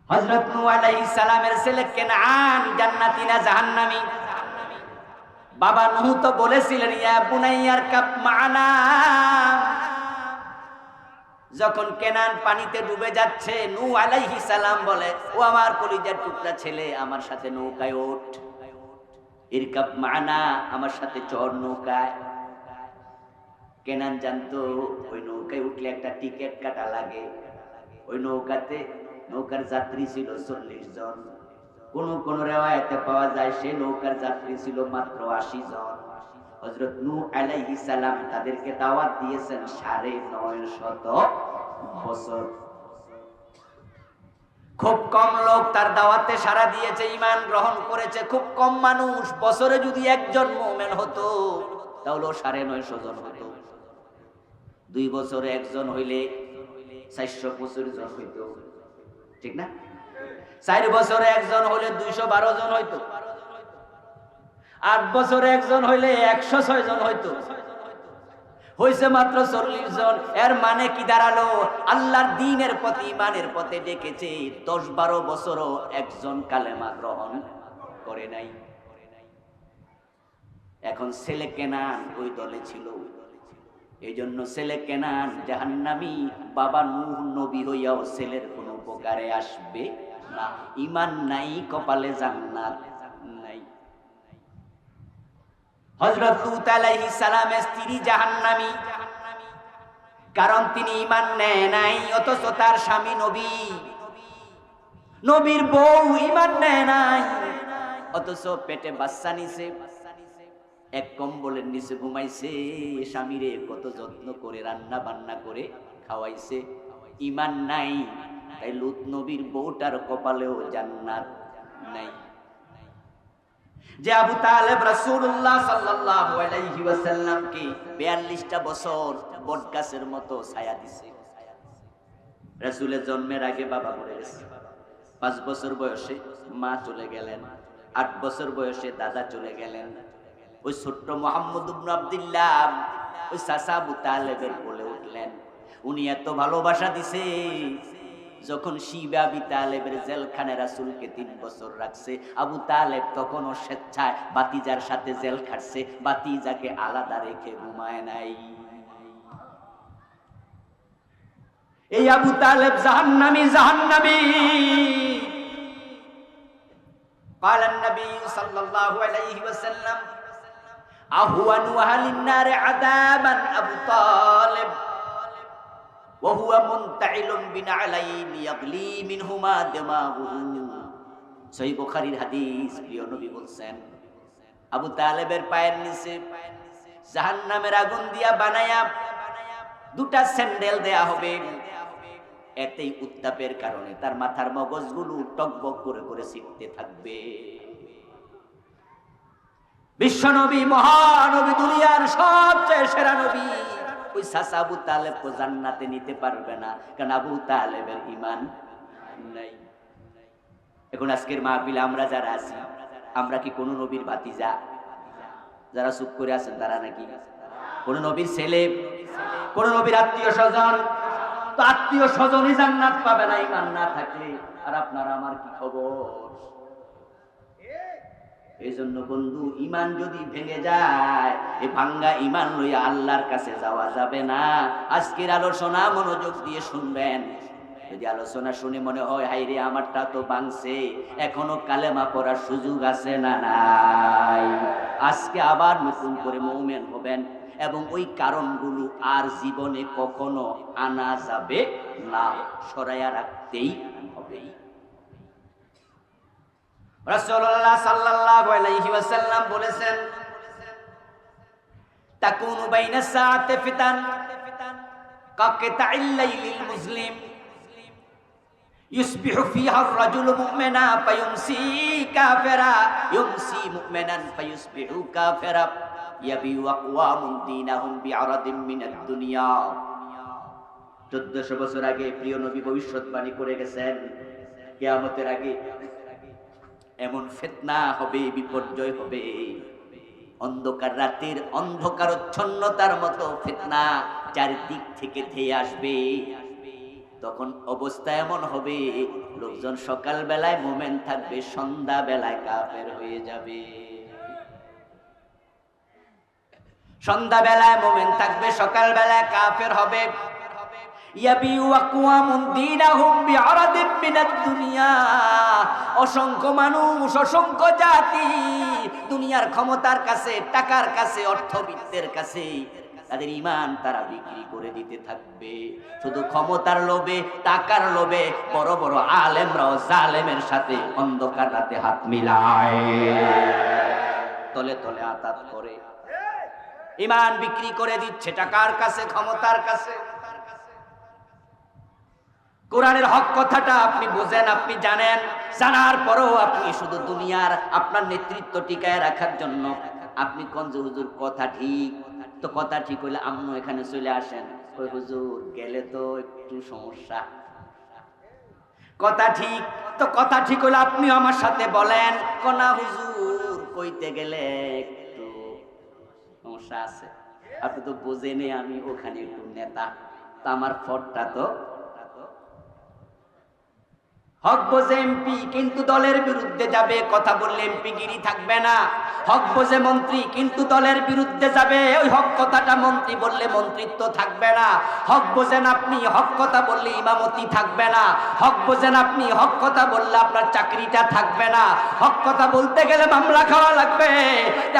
হযরত নূহ আলাইহিস সালামের ছেলে কেনান জান্নাতি না জাহান্নামী? বাবা নূহ তো বলেছিলেন ইয়া বুনাইয়ার কাপ মানা। যখন কেনান পানিতে ডুবে যাচ্ছে, নূহ আলাইহিস সালাম বলে, ও আমার কলিজার টুকরা ছেলে, আমার সাথে নৌকায় ওঠ, ইরকাব মানা, আমার সাথে চড় নৌকায়। কেনান জানতো ওই নৌকায় উঠলে একটা টিকিট কাটা লাগে। ওই নৌকার যাত্রী ছিল 40 জন। কোন রিওয়ায়াতে পাওয়া যায় সে নৌকার যাত্রী ছিল মাত্র 80 জন। হযরত নূহ আলাইহিস সালাম তাদেরকে দাওয়াত দিয়েছেন 950 বছর। খুব কম লোক তার দাওয়াতে সাড়া দিয়েছে, ঈমান গ্রহণ করেছে, খুব কম মানুষ। বছরে যদি একজন মুমিন হতো তাহলে 950 জন হতো। 2 বছরে একজন হইলে 425 জন হইতো, ঠিক না? 4 বছরে একজন হইলে 212 জন হইতো। 8 বছরে একজন হইলে 106 জন হইতো। হইছে মাত্র 40 জন। এর মানে কি দাঁড়ালো? আল্লাহর দ্বীনের প্রতি ঈমানের পথে ডেকেছে, 10-12 বছরও একজন কালেমা গ্রহণ করে নাই। এখন ছেলে কেনান ওই দলে ছিল, এই জন্য ছেলে কেনান জাহান্নামী। বাবা নূহ নবী হইয়াও ছেলের কোনো উপকারে আসবে না। ঈমান নাই, কপালে জান্নাত নাই। হযরত লূত আলাইহিস সালামের স্ত্রী জাহান্নামী, কারণ তিনি ঈমান নেয় নাই, অথচ তার স্বামী নবী। নবীর বউ ঈমান নেয় নাই, অথচ পেটে বাচ্চা নিছে, এক কম্বলের নিচে ঘুমাইছে, স্বামীরে কত যত্ন করে রান্না বান্না করে খাওয়াইছে। ঈমান নাই, তাই লূত নবীর বউটার কপালেও জান্নাত নাই। যে আবু তালেব রাসূলুল্লাহ সাল্লাল্লাহু আলাইহি ওয়াসাল্লামকে 42টা বছর বটগাছের মতো ছায়া দিছে। রাসূলের জন্মের আগে বাবা মরে গেছে। 5 বছর বয়সে মা চলে গেলেন। 8 বছর বয়সে দাদা চলে গেলেন। ওই ছোট্ট মুহাম্মদ ইবনে আব্দুল্লাহ ওই চাচা আবু তালেবের কোলে উঠলেন। উনি এত ভালোবাসা দিছে, যখন শিবা আবি তালেবের জেলখানে রাসূলকে 3 বছর রাখছে, আবু তালেব তখনও স্বেচ্ছায় বাতিজার সাথে জেল খাটছে, বাতিজাকে আলাদা রেখে ঘুমায় নাই। এই আবু তালেব জাহান্নামী, জাহান্নামী। قال النبي صلى الله عليه وسلم أهون أهل النار عذابا أبو طالب وهو منتعل بنعلين يغلي منهما دماغه। সহিহ বুখারীর হাদিস। প্রিয় নবী বলেন, আবু তালেবের পায়ের নিচে জাহান্নামের আগুন দিয়া বানায়া 2টা স্যান্ডেল দেয়া হবে। এতেই উত্তাপের কারণে তার মাথার মগজগুলো টকবক করে করে ছিটতে থাকবে। বিশ্বনবী, মহানবী, দুনিয়ার সবচেয়ে সেরা নবী, ওই চাচা আবু তালেবকে জান্নাতে নিতে পারবে না, কারণ আবু তালেবের ঈমান নাই। এখন আজকের মাহফিলে আমরা যারা আছি, আমরা কি কোন নবীর ভাতিজা? যারা চুপ করে আছেন তারা নাকি কোন নবীর ছেলে, কোন নবীর আত্মীয় স্বজন? তো আত্মীয় স্বজনই জান্নাত পাবে না ঈমান না থাকলে, আর আপনার আমার কি খবর? এই জন্য বন্ধু, ঈমান যদি ভেঙে যায়, এই ভাঙ্গা ঈমান লইয়া আল্লাহর কাছে যাওয়া যাবে না। আজকের আলোচনা মনোযোগ দিয়ে শুনবেন। যদি আলোচনা শুনে মনে হয় হাইরে আমারটা তো ভাঙছে, এখনো কালেমা পড়ার সুযোগ আছে না নাই? আজকে আবার নতুন করে মুমিন হবেন, এবং ওই কারণগুলো আর জীবনে কখনো আনা যাবে না, সরাইয়া রাখতেই হবে। রাসূলুল্লাহ সাল্লাল্লাহু আলাইহি ওয়াসাল্লাম বলেছেন, তাকুনু বাইনা সাআতি ফিতান কাকিতাইল লাইলিল মুসলিম ইউসবিহু ফিহা আর-রাজুলু মুমিনা ফায়ুমসি কাফিরা ইউমসি মুমিনান ফায়ুসবিহু কাফিরা ইয়াবিউ আকওয়ামুন দীনাহুম বিআরাদিন মিনাদ দুনিয়া। 1400 বছর আগে প্রিয় নবী ভবিষ্যৎবাণী করে গেছেন, কিয়ামতের আগে এমন ফিতনা হবে, বিপর্যয় হবে, অন্ধকার রাতের অন্ধকারচ্ছন্নতার মতো ফিতনা চারিদিক থেকে ধেয়ে আসবে। তখন অবস্থা এমন হবে, লোকজন সকাল বেলায় মোমেন থাকবে, সন্ধ্যা বেলায় কাফের হয়ে যাবে। সন্ধ্যা বেলায় মোমেন থাকবে, সকাল বেলায় কাফের হবে। অসংখ্য মানুষ, অসংখ্য জাতি দুনিয়ার ক্ষমতার কাছে, টাকার কাছে, অর্থবিত্তের কাছে তাদের ঈমান তারা বিক্রি করে দিতে থাকবে। শুধু ক্ষমতার লোভে, টাকার লোভে বড় বড় আলেমরাও জালেমের সাথে অন্ধকার রাতে হাত মিলায়, তলে তলে আতাত করে ঈমান বিক্রি করে দিচ্ছে টাকার কাছে, ক্ষমতার কাছে। কোরআনের হক কথাটা আপনি বুঝেন, আপনি জানেন, জানার পরেও আপনি শুধু দুনিয়ার আপনার নেতৃত্ব টিকায় রাখার জন্য আপনি কোন যে হুজুর কথা ঠিক, তো কথা ঠিক হইলে আম্মু এখানে চলে আসেন, ওই হুজুর গেলে তো একটু সমস্যা। কথা ঠিক, তো কথা ঠিক হইলে আপনি আমার সাথে বলেন, কোনা হুজুর কইতে গেলে একটু সমস্যা আছে, আপনি তো বোঝেনি আমি ওখানে একটু নেতা, তা আমার ফটটা তো হক বোঝে এমপি, কিন্তু দলের বিরুদ্ধে যাবে, কথা বললে এমপি গিরি থাকবে না। হক বোঝে মন্ত্রী, কিন্তু দলের বিরুদ্ধে যাবে, ওই হক কথাটা মন্ত্রী বললে মন্ত্রিত্ব থাকবে না। হক বোঝেন আপনি, হক কথা বললে ইমামতি থাকবে না। হক বোঝেন আপনি, হক কথা বললে আপনার চাকরিটা থাকবে না। হক কথা বলতে গেলে মামলা খাওয়া লাগবে,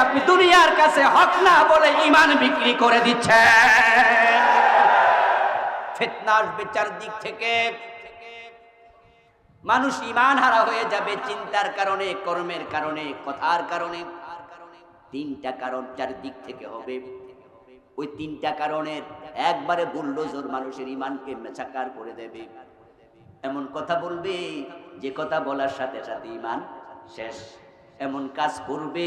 আপনি দুনিয়ার কাছে হক না বলে ঈমান বিক্রি করে দিচ্ছেন। ফিতনা আসবে চারদিক থেকে, মানুষ ঈমান হারা হয়ে যাবে চিন্তার কারণে, কর্মের কারণে, কথার কারণে। তিনটা কারণ চারদিক থেকে হবে, ওই তিনটা কারণের একবারে বুলডোজার মানুষের ঈমানকে মেছাকার করে দেবে। এমন কথা বলবে যে কথা বলার সাথে সাথে ঈমান শেষ, এমন কাজ করবে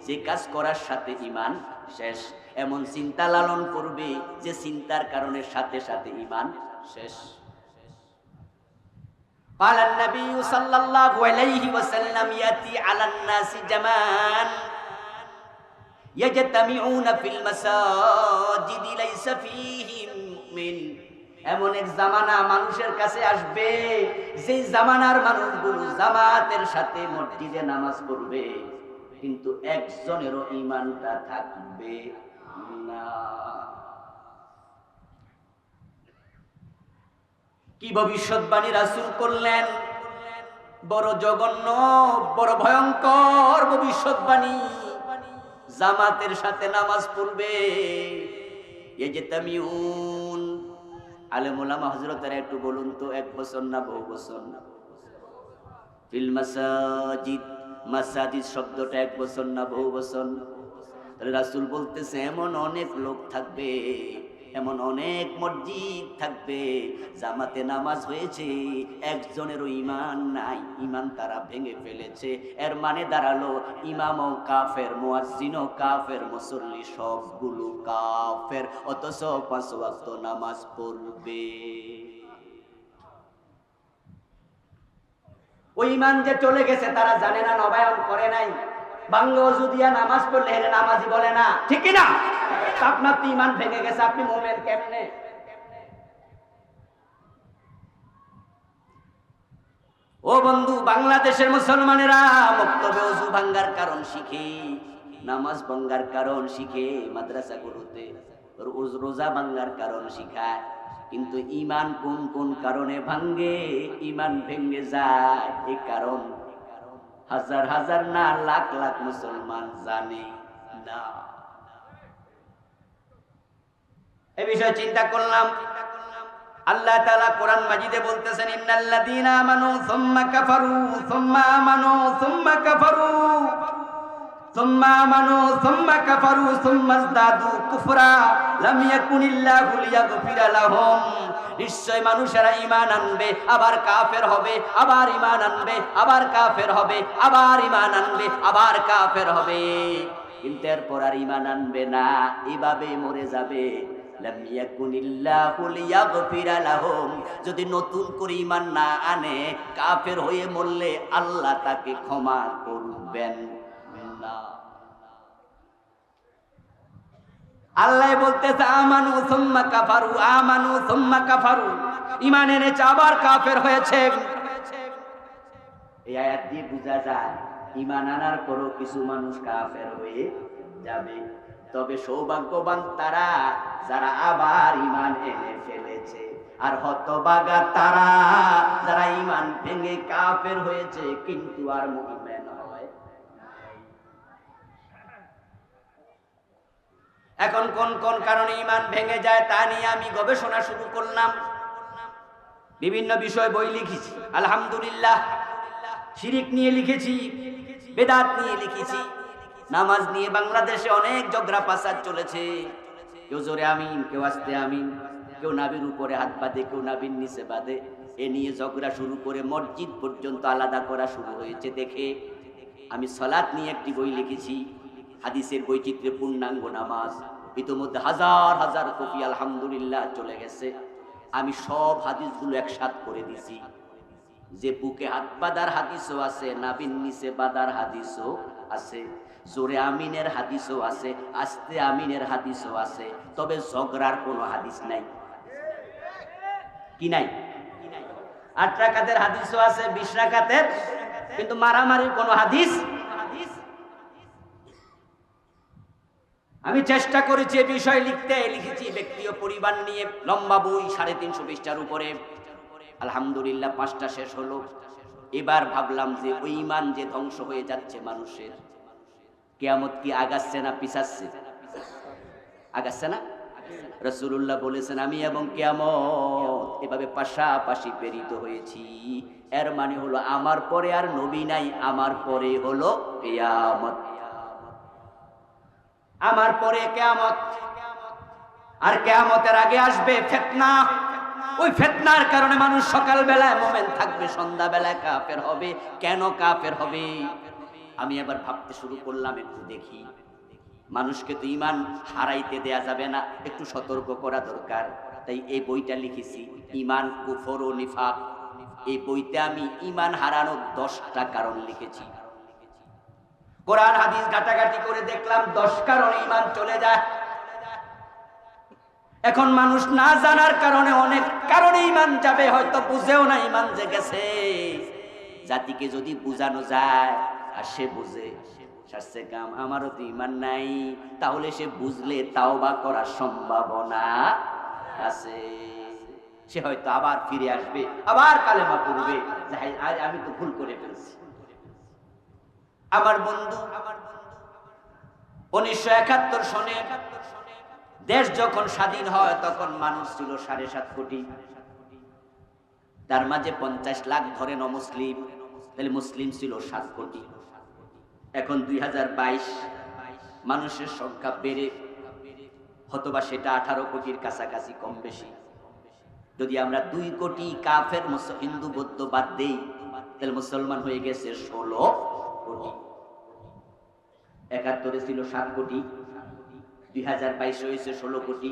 যে কাজ করার সাথে ঈমান শেষ, এমন চিন্তা লালন করবে যে চিন্তার কারণে সাথে সাথে ঈমান শেষ। قال النبي صلى الله عليه وسلم يأتي على الناس زمان يجتمعون في المساجد ليس فيهم مؤمن। এমন এক জামানা মানুষের কাছে আসবে, যে জামানার মানুষগুলো জামাতের সাথে মসজিদে নামাজ পড়বে, কিন্তু একজনেরও ঈমানটা থাকবে না। কি ভবিষ্যৎবাণী রাসূল করলেন, বড় জঘন্য, বড় ভয়ঙ্কর ভবিষ্যৎবাণী। জামাতের সাথে নামাজ পড়বে, ইয়াজতামিউন, আলেম ওলামা হযরতেরা একটু বলুন তো, এক বছর না বহু বছর? ফিল মাসাজিদ, মাসাজিদ শব্দটা এক বছর না বহু বছর? তাহলে রাসূল বলতেছে এমন অনেক লোক থাকবে, এমন অনেক মসজিদ থাকবে, জামাতে নামাজ হয়েছে, একজনেরও ঈমান নাই, ঈমান তারা ভেঙে ফেলেছে। এর মানে দাঁড়ালো ইমামও কাফের, মুয়াজ্জিনও কাফের, মুসল্লি সবগুলো কাফের, অথচ 5 ওয়াক্ত নামাজ পড়বে। ওই ঈমান যে চলে গেছে তারা জানে না, নবায়ন করে নাই। বাংলা ওযু দিয়া নামাজ পড়লে হেরে নামাজি বলে না, ঠিক কি না? আপনার তো ঈমান ভেঙে গেছে, আপনি মুমিন কেমনে? ও বন্ধু, বাংলাদেশের মুসলমানেরা মক্তবে ওযু ভাঙ্গার কারণ শিখে, নামাজ ভাঙ্গার কারণ শিখে, মাদ্রাসাগুলোতে রোজা ভাঙ্গার কারণ শিখায়, কিন্তু ঈমান কোন কোন কারণে ভাঙ্গে, ঈমান ভেঙে যায়, এই কারণ হাজার হাজার না লাখ লাখ মুসলমান জানে না। এই বিষয়ে চিন্তা করলাম, আল্লাহ তাআলা কোরআন মাজিদে বলতেছেন, ইন্নাল্লাযীনা আমানু সুম্মা কাফারু সুম্মা আমানু সুম্মা কাফারু সুম্মা আমানু সুম্মা কাফারু সুম্মা ইজদাদু কুফরা লাম ইয়াকুনিল্লাহু লিয়াগফিরা লাহুম। নিশ্চয় মানুষেরা ঈমান আনবে, আবার কাফের হবে, আবার ঈমান আনবে, আবার কাফের হবে, আবার ঈমান আনবে, আবার কাফের হবে, কিন্তু এরপর আর ঈমান আনবে না, এভাবে মরে যাবে। লাম ইয়াকুনিল্লাহু লিয়াগফিরা লাহুম, যদি নতুন করে ঈমান না আনে, কাফের হয়ে মরলে আল্লাহ তাকে ক্ষমা করবেন না। আল্লাহ বলতেছে আমানু সুম্মা কাফারু, আমানু সুম্মা কাফারু, ঈমান এনেছে আবার কাফের হয়েছে। এই আয়াত দিয়ে বোঝা যায় ঈমান আনার পরও কিছু মানুষ কাফের হয়ে যাবে। তবে সৌভাগ্যবান তারা যারা আবার ঈমান এনে ফেলেছে, আর হতভাগা তারা যারা ঈমান ভেঙে কাফের হয়েছে কিন্তু আর মুমিন হয়। এখন কোন কোন কারণে ঈমান ভেঙে যায় তা নিয়ে আমি গবেষণা শুরু করলাম। বিভিন্ন বিষয় বই লিখেছি আলহামদুলিল্লাহ। শিরিক নিয়ে লিখেছি, বেদাত নিয়ে লিখেছি, নামাজ নিয়ে বাংলাদেশে অনেক ঝগড়া ফাসাদ চলেছে। কেউ জোরে আমিন, কেউ আস্তে আমিন, কেউ নাভির উপরে হাত বাঁধে, কেউ নাভির নিচে বাঁধে। এ নিয়ে ঝগড়া শুরু করে মসজিদ পর্যন্ত আলাদা করা শুরু হয়েছে দেখে আমি সালাত নিয়ে একটি বই লিখেছি, হাদিসের বৈচিত্র্যে পূর্ণাঙ্গ নামাজ। ইতিমধ্যে হাজার হাজার কপি আলহামদুলিল্লাহ চলে গেছে। আমি সব হাদিসগুলো একসাথ করে দিছি, যে বুকে হাত বাঁধার হাদিসও আছে, নাভির নিচে বাঁধার হাদিসও আছে, জোরে আমিনের হাদিসও আছে, আস্তে আমিনের হাদিসও আছে। তবে ঝগড়ার কোনো হাদিস নাই। কি নাই? 8 রাকাতের হাদিসও আছে, 20 রাকাতের, কিন্তু মারামারির কোনো হাদিস। আমি চেষ্টা করেছি এই বিষয় লিখতে, লিখেছি ব্যক্তি ও পরিবার নিয়ে লম্বা বই, 350 পৃষ্ঠার উপরে। আলহামদুলিল্লাহ 5টা শেষ হলো। এবার ভাবলাম যে ওই ঈমান যে ধ্বংস হয়ে যাচ্ছে মানুষের, কিয়ামত কি আগাচ্ছে না পিছাচ্ছে? আগাচ্ছে না? রাসূলুল্লাহ বলেছেন আমি এবং কিয়ামত এভাবে পাশাপাশি প্রেরিত হয়েছি। এর মানে হলো আমার পরে আর নবী নাই, আমার পরে হলো কিয়ামত। আমার পরে কিয়ামত, আর কিয়ামতের আগে আসবে ফিতনা। ওই ফিতনার কারণে মানুষ সকাল বেলায় মুমিন থাকবে, সন্ধ্যা বেলায় কাফের হবে। কেন কাফের হবে? আমি এবার ভাবতে শুরু করলাম, একটু দেখি, মানুষকে তো ঈমান হারাইতে দেয়া যাবে না, একটু সতর্ক করা দরকার। তাই এই বইটা লিখেছি, ঈমান, কুফর ও নিফাক। এই বইতে আমি ঈমান হারানোর 10টা কারণ লিখেছি। কোরআন হাদিস ঘাটাঘাটি করে দেখলাম 10 কারণে ঈমান চলে যায়। এখন মানুষ না জানার কারণে অনেক কারণে ঈমান যাবে, হয়তো বুঝেও না ঈমান যে গেছে। জাতিকে যদি বুঝানো যায় আর সে বুঝে, শাস্তে কাম আমারও তো ঈমান নাই, তাহলে সে বুঝলে তাওবা করার সম্ভাবনা আছে। সে হয়তো আবার ফিরে আসবে, আবার কালেমা পড়বে, আমি তো ভুল করে ফেলছি। আমার বন্ধু 1971 সনে দেশ যখন স্বাধীন হয় তখন মানুষ ছিল 7.5 কোটি। তার মাঝে 50 লাখ ধরেন অমুসলিম, তাহলে মুসলিম ছিল 7 কোটি। এখন 2022 মানুষের সংখ্যা বেড়ে হয়তোবা সেটা 18 কোটির কাছাকাছি, কম বেশি। যদি আমরা 2 কোটি কাফের হিন্দু বৌদ্ধ বাদ দেই, তাহলে মুসলমান হয়ে গেছে 16 কোটি। 71 ছিল 7 কোটি, 2022 হয়েছে 16 কোটি।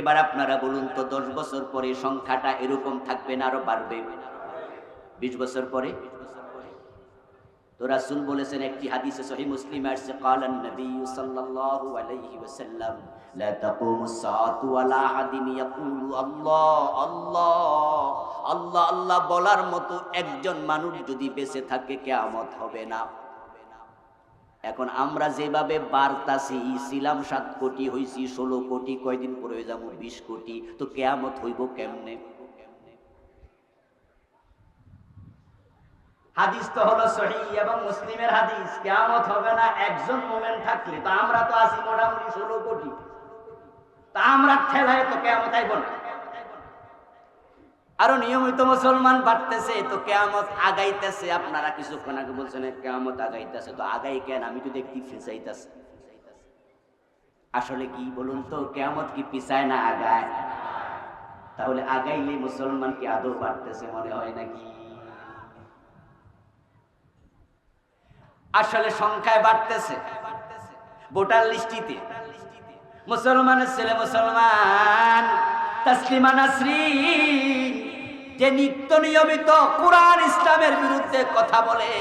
এবার আপনারা বলুন তো 10 বছর পরে সংখ্যাটা এরকম থাকবে না আরো বাড়বে? 20 বছর পরে তো রাসূল বলেছেন একটি হাদিসে সহিহ মুসলিমে আসছে, ক্বালান নবী সাল্লাল্লাহু আলাইহি ওয়াসাল্লাম লা তাকুমুস সাআতু ওয়ালা আহাদিন ইয়াকুলু আল্লাহ আল্লাহ আল্লাহ আল্লাহ বলার মতো একজন মানুষ যদি বেঁচে থাকে কিয়ামত হবে না। এখন আমরা যেভাবে বার্তাছি, ছিলাম 7 কোটি, হইছি 16 কোটি, কয়দিন পরে হয়ে যাবো 20 কোটি, তো কিয়ামত হইব কেমনে? হাদিস তো হলো সহিহ এবং মুসলিমের হাদিস, কিয়ামত হবে না একজন মুমিন থাকলে। তো আমরা তো আছি মোটামুটি 16 কোটি, তা আমরা ঠেলায় তো কিয়ামত আইব না। আরো নিয়মিত মুসলমান বাড়তেছে, তো কিয়ামত আগাইতেছে। আপনারা কিছুক্ষণ আগে বলছেন কিয়ামত আগাইতেছে, তো আগাই কেন? আমি তো দেখতে পিছাইতেছে। আসলে কি বলুন তো, কিয়ামত কি পিছায় না আগায়? তাহলে আগাইলে মুসলমান কি আদৌ বাড়তেছে মনে হয় নাকি? আসলে সংখ্যায় বাড়তেছে। ভোটার লিস্টিতে মুসলমানের ছেলে মুসলমান তাসলিমা নাসরিন, যে নিত্য নিয়মিত কোরআন ইসলামের বিরুদ্ধে কথা বলে,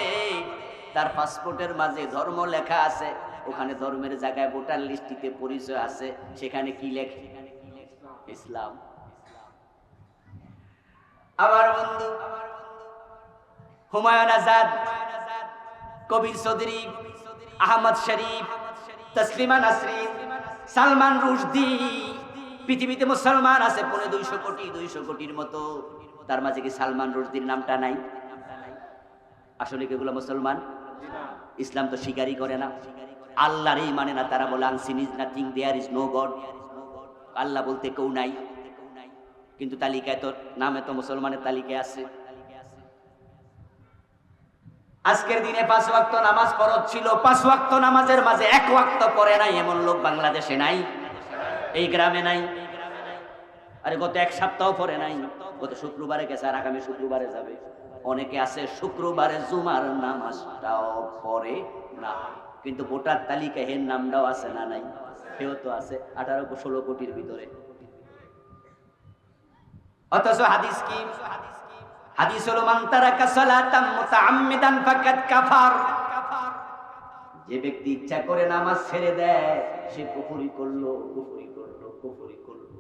তার পাসপোর্টের মাঝে ধর্ম লেখা আছে, ওখানে ধর্মের জায়গায় ভোটার লিস্টিতে পরিচয় আছে, সেখানে কি লেখে? ইসলাম। আমার বন্ধু হুমায়ুন আজাদ, কবির চৌধুরী, আহমদ শরীফ, তসলিমা নাসরিন, সালমান রুশদি, পৃথিবীতে মুসলমান আছে 250 কোটি, 200 কোটির মতো। তার মাঝে কি সালমান রুশদির নামটা নাই? আসলে কি এগুলো মুসলমান? ইসলাম তো স্বীকারই করে না, আল্লাহরই মানে না। তারা বলে unseen is nothing, there is no God, আল্লাহ বলতে কেউ নাই। কিন্তু তালিকায় তো, নামে তো মুসলমানের তালিকায় আছে। আজকের দিনে 5 ওয়াক্ত নামাজ ফরজ ছিল, 5 ওয়াক্ত নামাজের মাঝে 1 ওয়াক্ত পড়ে নাই এমন লোক বাংলাদেশে নাই, এই গ্রামে নাই। আরে গত 1 সপ্তাহ পড়ে নাই, গত শুক্রবারে গেছে আর আগামী শুক্রবারে যাবে। অনেকে আছে শুক্রবারে জুমার নামাজটাও পড়ে না, কিন্তু ভোটার তালিকায় এর নামটাও আছে না নাই? সেও তো আছে 18-16 কোটির ভিতরে। অথচ হাদিস কি? হাদিস হলো মান তারাকা সালাতাম মুতাআম্মিদান ফাকাদ কাফার। যে ব্যক্তি ইচ্ছা করে নামাজ ছেড়ে দেয় সে কুফরি করলো, কুফরি করলো, কুফরি করলো।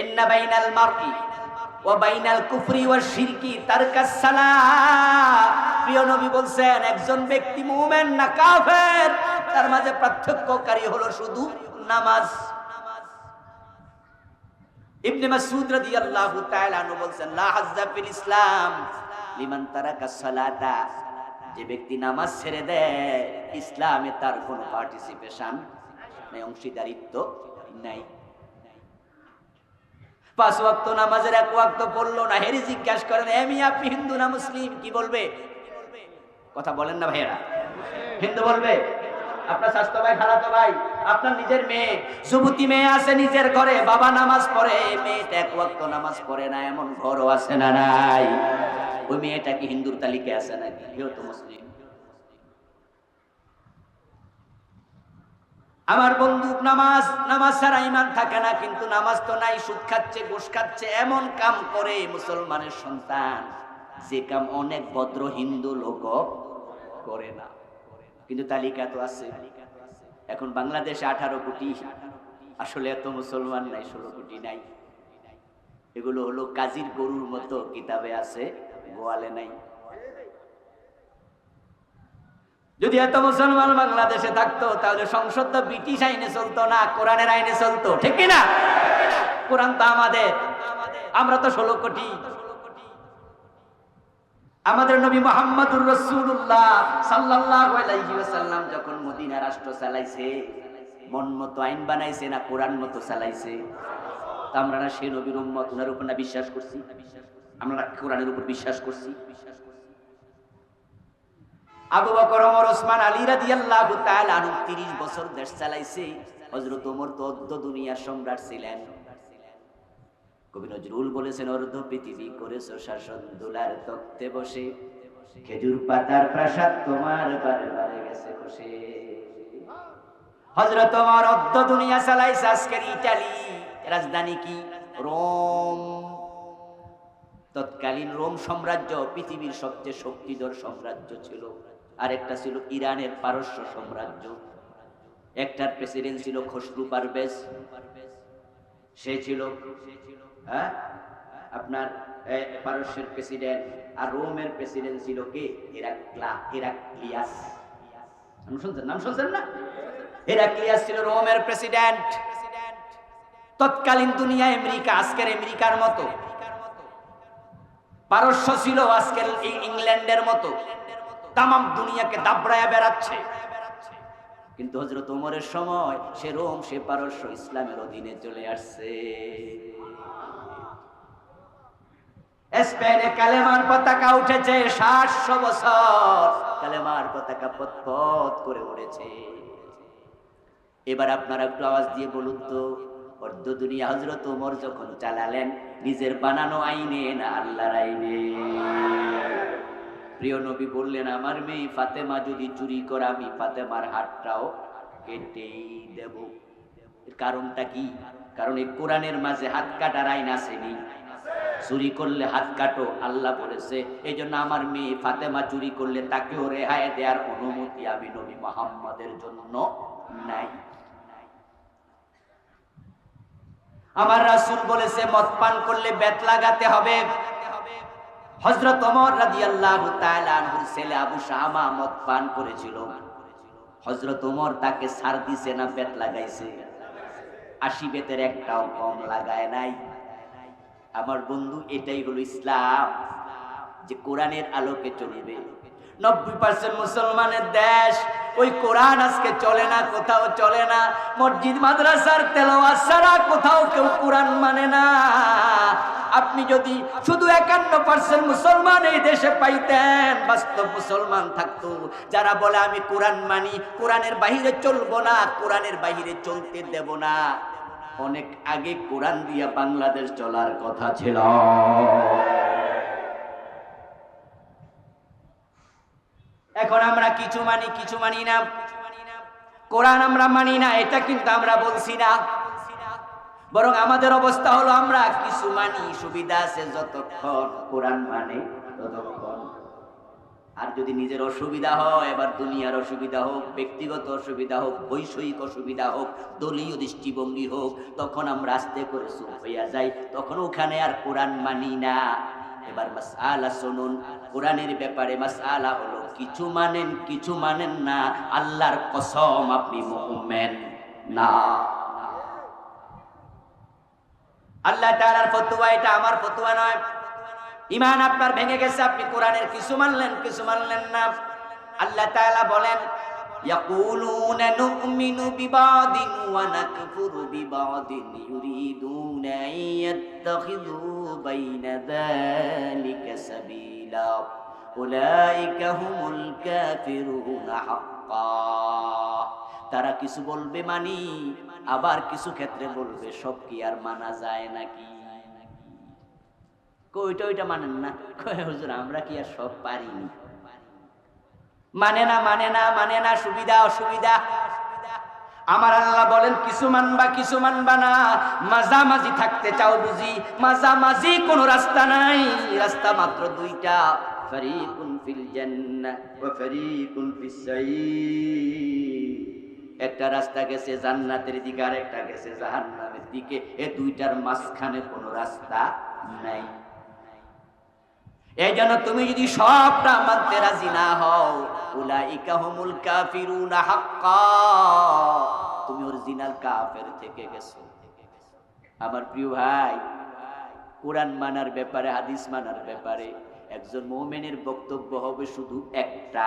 ইন্না বাইনাল মারই ওয়া বাইনাল কুফরি ওয়াশ শিরকি তারকাস সালাহ। প্রিয় নবী বলেন একজন ব্যক্তি মুমিন না কাফের, তার মাঝে পার্থক্যকারী হলো শুধু নামাজ। ইবনে মাসউদ রাদিয়াল্লাহু তাআলা আনহু বলেন লা হাজ্জা ফিল ইসলাম লিমান তারাকা সালাতা। যে ব্যক্তি নামাজ ছেড়ে দেয় ইসলামে তার কোনো পার্টিসিপেশন নাই, অংশীদারিত্ব নাই। 5 ওয়াক্ত নামাজের 1 ওয়াক্ত পড়লো না, হেরি জিজ্ঞাসা করেন এমি আপনি হিন্দু না মুসলিম? কি বলবে? কথা বলেন না ভাইয়েরা, হিন্দু বলবে? আপনার স্বাস্থ্য ভাই, খালাতো ভাই, আপনার নিজের মেয়ে, যুবতী মেয়ে আছে নিজের ঘরে, বাবা নামাজ পড়ে, মেয়েটা 1 ওয়াক্ত নামাজ পড়ে না, এমন ঘরও আছে না নাই? ওই মেয়েটা কি হিন্দুর তালিকায় আছে নাকি? কেউ তো মুসলিম। আমার বন্ধু নামাজ ছাড়া ঈমান থাকে না, কিন্তু নামাজ তো নাই, সুদ খাচ্ছে, ঘুষ খাচ্ছে, এমন কাম করে মুসলমানের সন্তান যে কাম অনেক ভদ্র হিন্দু লোক করে না, কিন্তু তালিকা তো আছে। এখন বাংলাদেশে 18 কোটি, আসলে এত মুসলমান নাই, 16 কোটি নাই। এগুলো হলো কাজীর গরুর মতো, কিতাবে আছে গোয়ালে নাই। যদি এত মুসলমান বাংলাদেশে থাকতো তাহলে সংসদ তো ব্রিটিশ আইনে চলতো না, কোরআনের আইনে চলতো, ঠিক কিনা? কোরআন তো আমাদের, আমরা তো 16 কোটি। আমাদের নবী মুহাম্মদুর রাসূলুল্লাহ সাল্লাল্লাহু আলাইহি ওয়াসাল্লাম যখন মদিনা রাষ্ট্র চালাইছে, মন মতো আইন বানাইছে না কোরআন মতো চালাইছে? তা আমরা না সেই নবীর উম্মত, ওনার উপর না বিশ্বাস করছি? আমরা কোরআনের উপর বিশ্বাস করছি? আবু বকর, ওমর, ওসমান, আলী রাদিয়াল্লাহু তাআলা আনহু 30 বছর দেশ চালাইছে। হযরত ওমর তো অর্ধ দুনিয়ার সম্রাট ছিলেন। কবি নজরুল বলেছেন অর্ধ পৃথিবী করেছো শাসন, দোলার তখ্তে বসে, খেজুর পাতার প্রাসাদ তোমার বারে বারে গেছে খসে। হযরত ওমর অর্ধ দুনিয়া চালাইছে। আজকের ইতালি রাজধানী কি? রোম। তৎকালীন রোম সাম্রাজ্য পৃথিবীর সবচেয়ে শক্তিধর সাম্রাজ্য ছিল। আরেকটা ছিল ইরানের পারস্য সাম্রাজ্য। একটার প্রেসিডেন্ট ছিল খসরু পারভেজ, সে ছিল আপনার পারস্যের প্রেসিডেন্ট। আর রোমের প্রেসিডেন্ট ছিল কে? হেরাক্লিয়াস। নাম শুনছেন না? হেরাক্লিয়াস ছিল রোমের প্রেসিডেন্ট। তৎকালীন দুনিয়া আমেরিকা, আজকের আমেরিকার মতো। পারস্য ছিল আজকের ইংল্যান্ডের মতো, তামাম দুনিয়াকে দাবড়ায়া বেড়াচ্ছে। কিন্তু হযরত ওমরের সময় সে রোম, সে পারস্য ইসলামের অধীনে চলে আসছে। স্পেনে কালেমার পতাকা উঠেছে 700 বছর, কালেমার পতাকা পথ করে উড়েছে। এবার আপনারা একটু আওয়াজ দিয়ে বলুন তো, অর্ধ দুনিয়া হযরত ওমর যখন চালালেন, নিজের বানানো আইনে না আল্লাহর আইনে? প্রিয় নবী বললেন আমার মেয়ে ফাতেমা যদি চুরি করে আমি ফাতেমার হাতটাও কেটেই দেব। কারণটা কি? কারণ এই কোরআনের মাঝে হাত কাটার আইন আসেনি, চুরি করলে হাত কাটো, আল্লাহ বলেছে। এই জন্য আমার মেয়ে ফাতেমা চুরি করলে তাকেও রেহাই দেওয়ার অনুমতি আমি নবী মুহাম্মদের জন্য নাই। আমার রাসূল বলেছে মদ পান করলে বেত লাগাতে হবে। হযরত ওমর রাদিয়াল্লাহু তাআলা আনহুর ছেলে আবু শামা মদ পান করেছিল। হযরত ওমর তাকে ছাড় দিছে না বেত লাগাইছে? 80 বেতের একটাও কম লাগায় নাই। আমার বন্ধু, এটাই হলো ইসলাম, যে কোরআনের আলোকে চলবে। 90% মুসলমানের দেশ, ওই কোরআন আজকে চলে না, কোথাও চলে না। মসজিদ মাদ্রাসার তেলাওয়াত ছাড়া কোথাও কেউ কোরআন মানে না। আপনি যদি শুধু 51% মুসলমান এই দেশে পাইতেন, বাস্তব মুসলমান থাকতো, যারা বলে আমি কোরআন মানি, কোরআনের বাহিরে চলবো না, কোরআনের বাহিরে চলতে দেব না, অনেক আগে কোরআন দিয়া বাংলাদেশ চলার কথা ছিল। এখন আমরা কিছু মানি, কিছু মানি না। কোরআন আমরা মানি না, এটা কিন্তু আমরা বলছি না, বরং আমাদের অবস্থা হলো আমরা কিছু মানি, সুবিধা আছে যতক্ষণ, কোরআন মানে ততক্ষণ। আর যদি নিজের অসুবিধা হয়, এবার দুনিয়ার অসুবিধা হোক, ব্যক্তিগত অসুবিধা হোক, বৈষয়িক অসুবিধা হোক, দলীয় দৃষ্টিভঙ্গি হোক, তখন আমরা আস্তে করে চুপ হইয়া যাই, তখন ওখানে আর কোরআন মানি না। এবার মাসআলা শুনুন, কোরআনের ব্যাপারে মাসআলা হলো কিছু মানেন, কিছু মানেন না, আল্লাহর কসম আপনি মুমিন না। আল্লাহ তাআলার ফতোয়া, এটা আমার ফতোয়া নয়। ঈমান আপনার ভেঙে গেছে, আপনি কোরআনের কিছু মানলেন, কিছু মানলেন না। আল্লাহ তাআলা বলেন ইয়াকুলুনা নুমিনু বিবাদিন ওয়া নাকফুরু বিবাদিন ইউরিদুনা ইয়াত্তাখিযু বাইনা যালিকা সাবিলা উলাইকা হুমুল কাফিরুনা হাক্কা। তারা কিছু বলবে মানি, আবার কিছু ক্ষেত্রে বলবে সব কি আর মানা যায় নাকি? কইটা ওইটা মানেন না, কয় হুজুর আমরা কি আর সব পারিনি? মানে না, মানে না, মানে না, সুবিধা অসুবিধা। আমার আল্লাহ বলেন কিছু মানবা, কিছু মানবা না, মাঝামাঝি থাকতে চাও বুঝি? মাঝামাঝি কোনো রাস্তা নাই, রাস্তা মাত্র দুইটা, ফারিকুন ফিল জান্নাহ ওয়া ফারিকুন ফিস সাঈর। একটা রাস্তা গেছে জান্নাতের দিকে, আর একটা গেছে জাহান্নামের দিকে। এই দুইটার মাঝখানে কোনো রাস্তা নাই। এই জন্য তুমি যদি সবটা মানতে রাজি না হও, উলাইকা হুমুল কাফিরুনা হাক্কা, তুমি অরিজিনাল কাফের থেকে গেছো। আমার প্রিয় ভাই, কোরআন মানার ব্যাপারে, হাদিস মানার ব্যাপারে একজন মুমিনের বক্তব্য হবে শুধু একটা,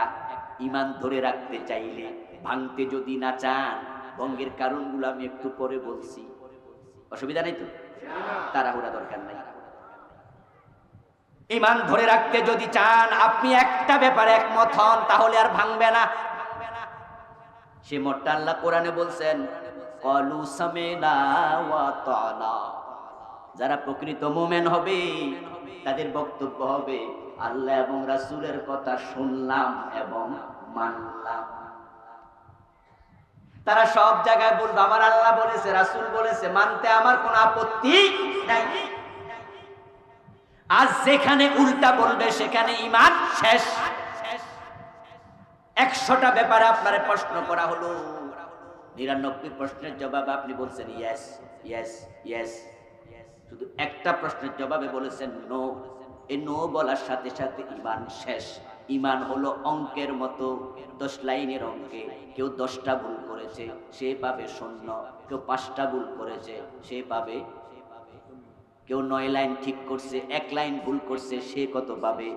ঈমান ধরে রাখতে চাইলে, ভাঙতে যদি না চান, ভঙ্গের কারণগুলো আমি একটু পরে বলছি, অসুবিধা নেই তো, তাড়াহুড়া দরকার নাই। ঈমান ধরে রাখতে যদি চান, আপনি একটা ব্যাপারে একমত হন, তাহলে আর ভাঙবে না। সে মতটা আল্লাহ কোরআনে বলছেন ক্বালু সামি'না ওয়া আতা'না। যারা প্রকৃত মুমিন হবে তাদের বক্তব্য হবে আল্লাহ এবং রাসূলের কথা শুনলাম এবং মানলাম। তারা সব জায়গায় বলবে আমার আল্লাহ বলেছে, রাসূল বলেছে, মানতে আমার কোনো আপত্তি নাই। আজ যেখানে উল্টা বলবে সেখানে ঈমান শেষ। 100টা ব্যাপারে আপনারে প্রশ্ন করা হলো, 99 প্রশ্নের জবাবে আপনি বলছেন ইয়েস ইয়েস ইয়েস, শুধু একটা প্রশ্নের জবাবে বলেছেন নো। এই নো বলার সাথে সাথে ঈমান শেষ। ঈমান হলো অঙ্কের মতো, 10 লাইনের অঙ্কে কেউ 10টা ভুল করেছে সে পাবে 0, কেউ 5টা ভুল করেছে সে পাবে, কেউ 9 লাইন ঠিক করছে, 1 লাইন ভুল করছে, সে কত পাবে?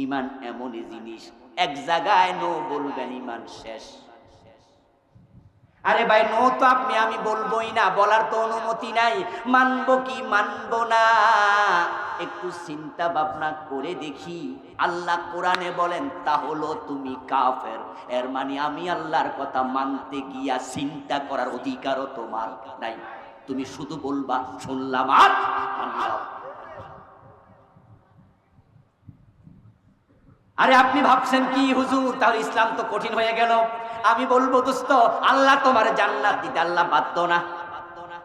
ঈমান এমনই জিনিস, এক জায়গায় নো বলবেন ঈমান শেষ। আরে ভাই, নো তো আপনি আমি বলবোই না, বলার তো অনুমতি নাই। মানবো কি মানবো না একটু চিন্তা ভাবনা করে দেখি। আল্লাহ কোরআনে বলেন তাহলে তুমি কাফের, এর মানে আমি আল্লাহর কথা মানতে গিয়া চিন্তা করার অধিকারও তোমার নাই। তুমি শুধু বলবা শুনলাম আর মানলাম। আরে আপনি ভাবছেন কি হুজুর, তাহলে ইসলাম তো কঠিন হয়ে গেল। আমি বলবো দোস্ত, আল্লাহ তোমার জান্নাত দিতে আল্লাহ বাধ্য না।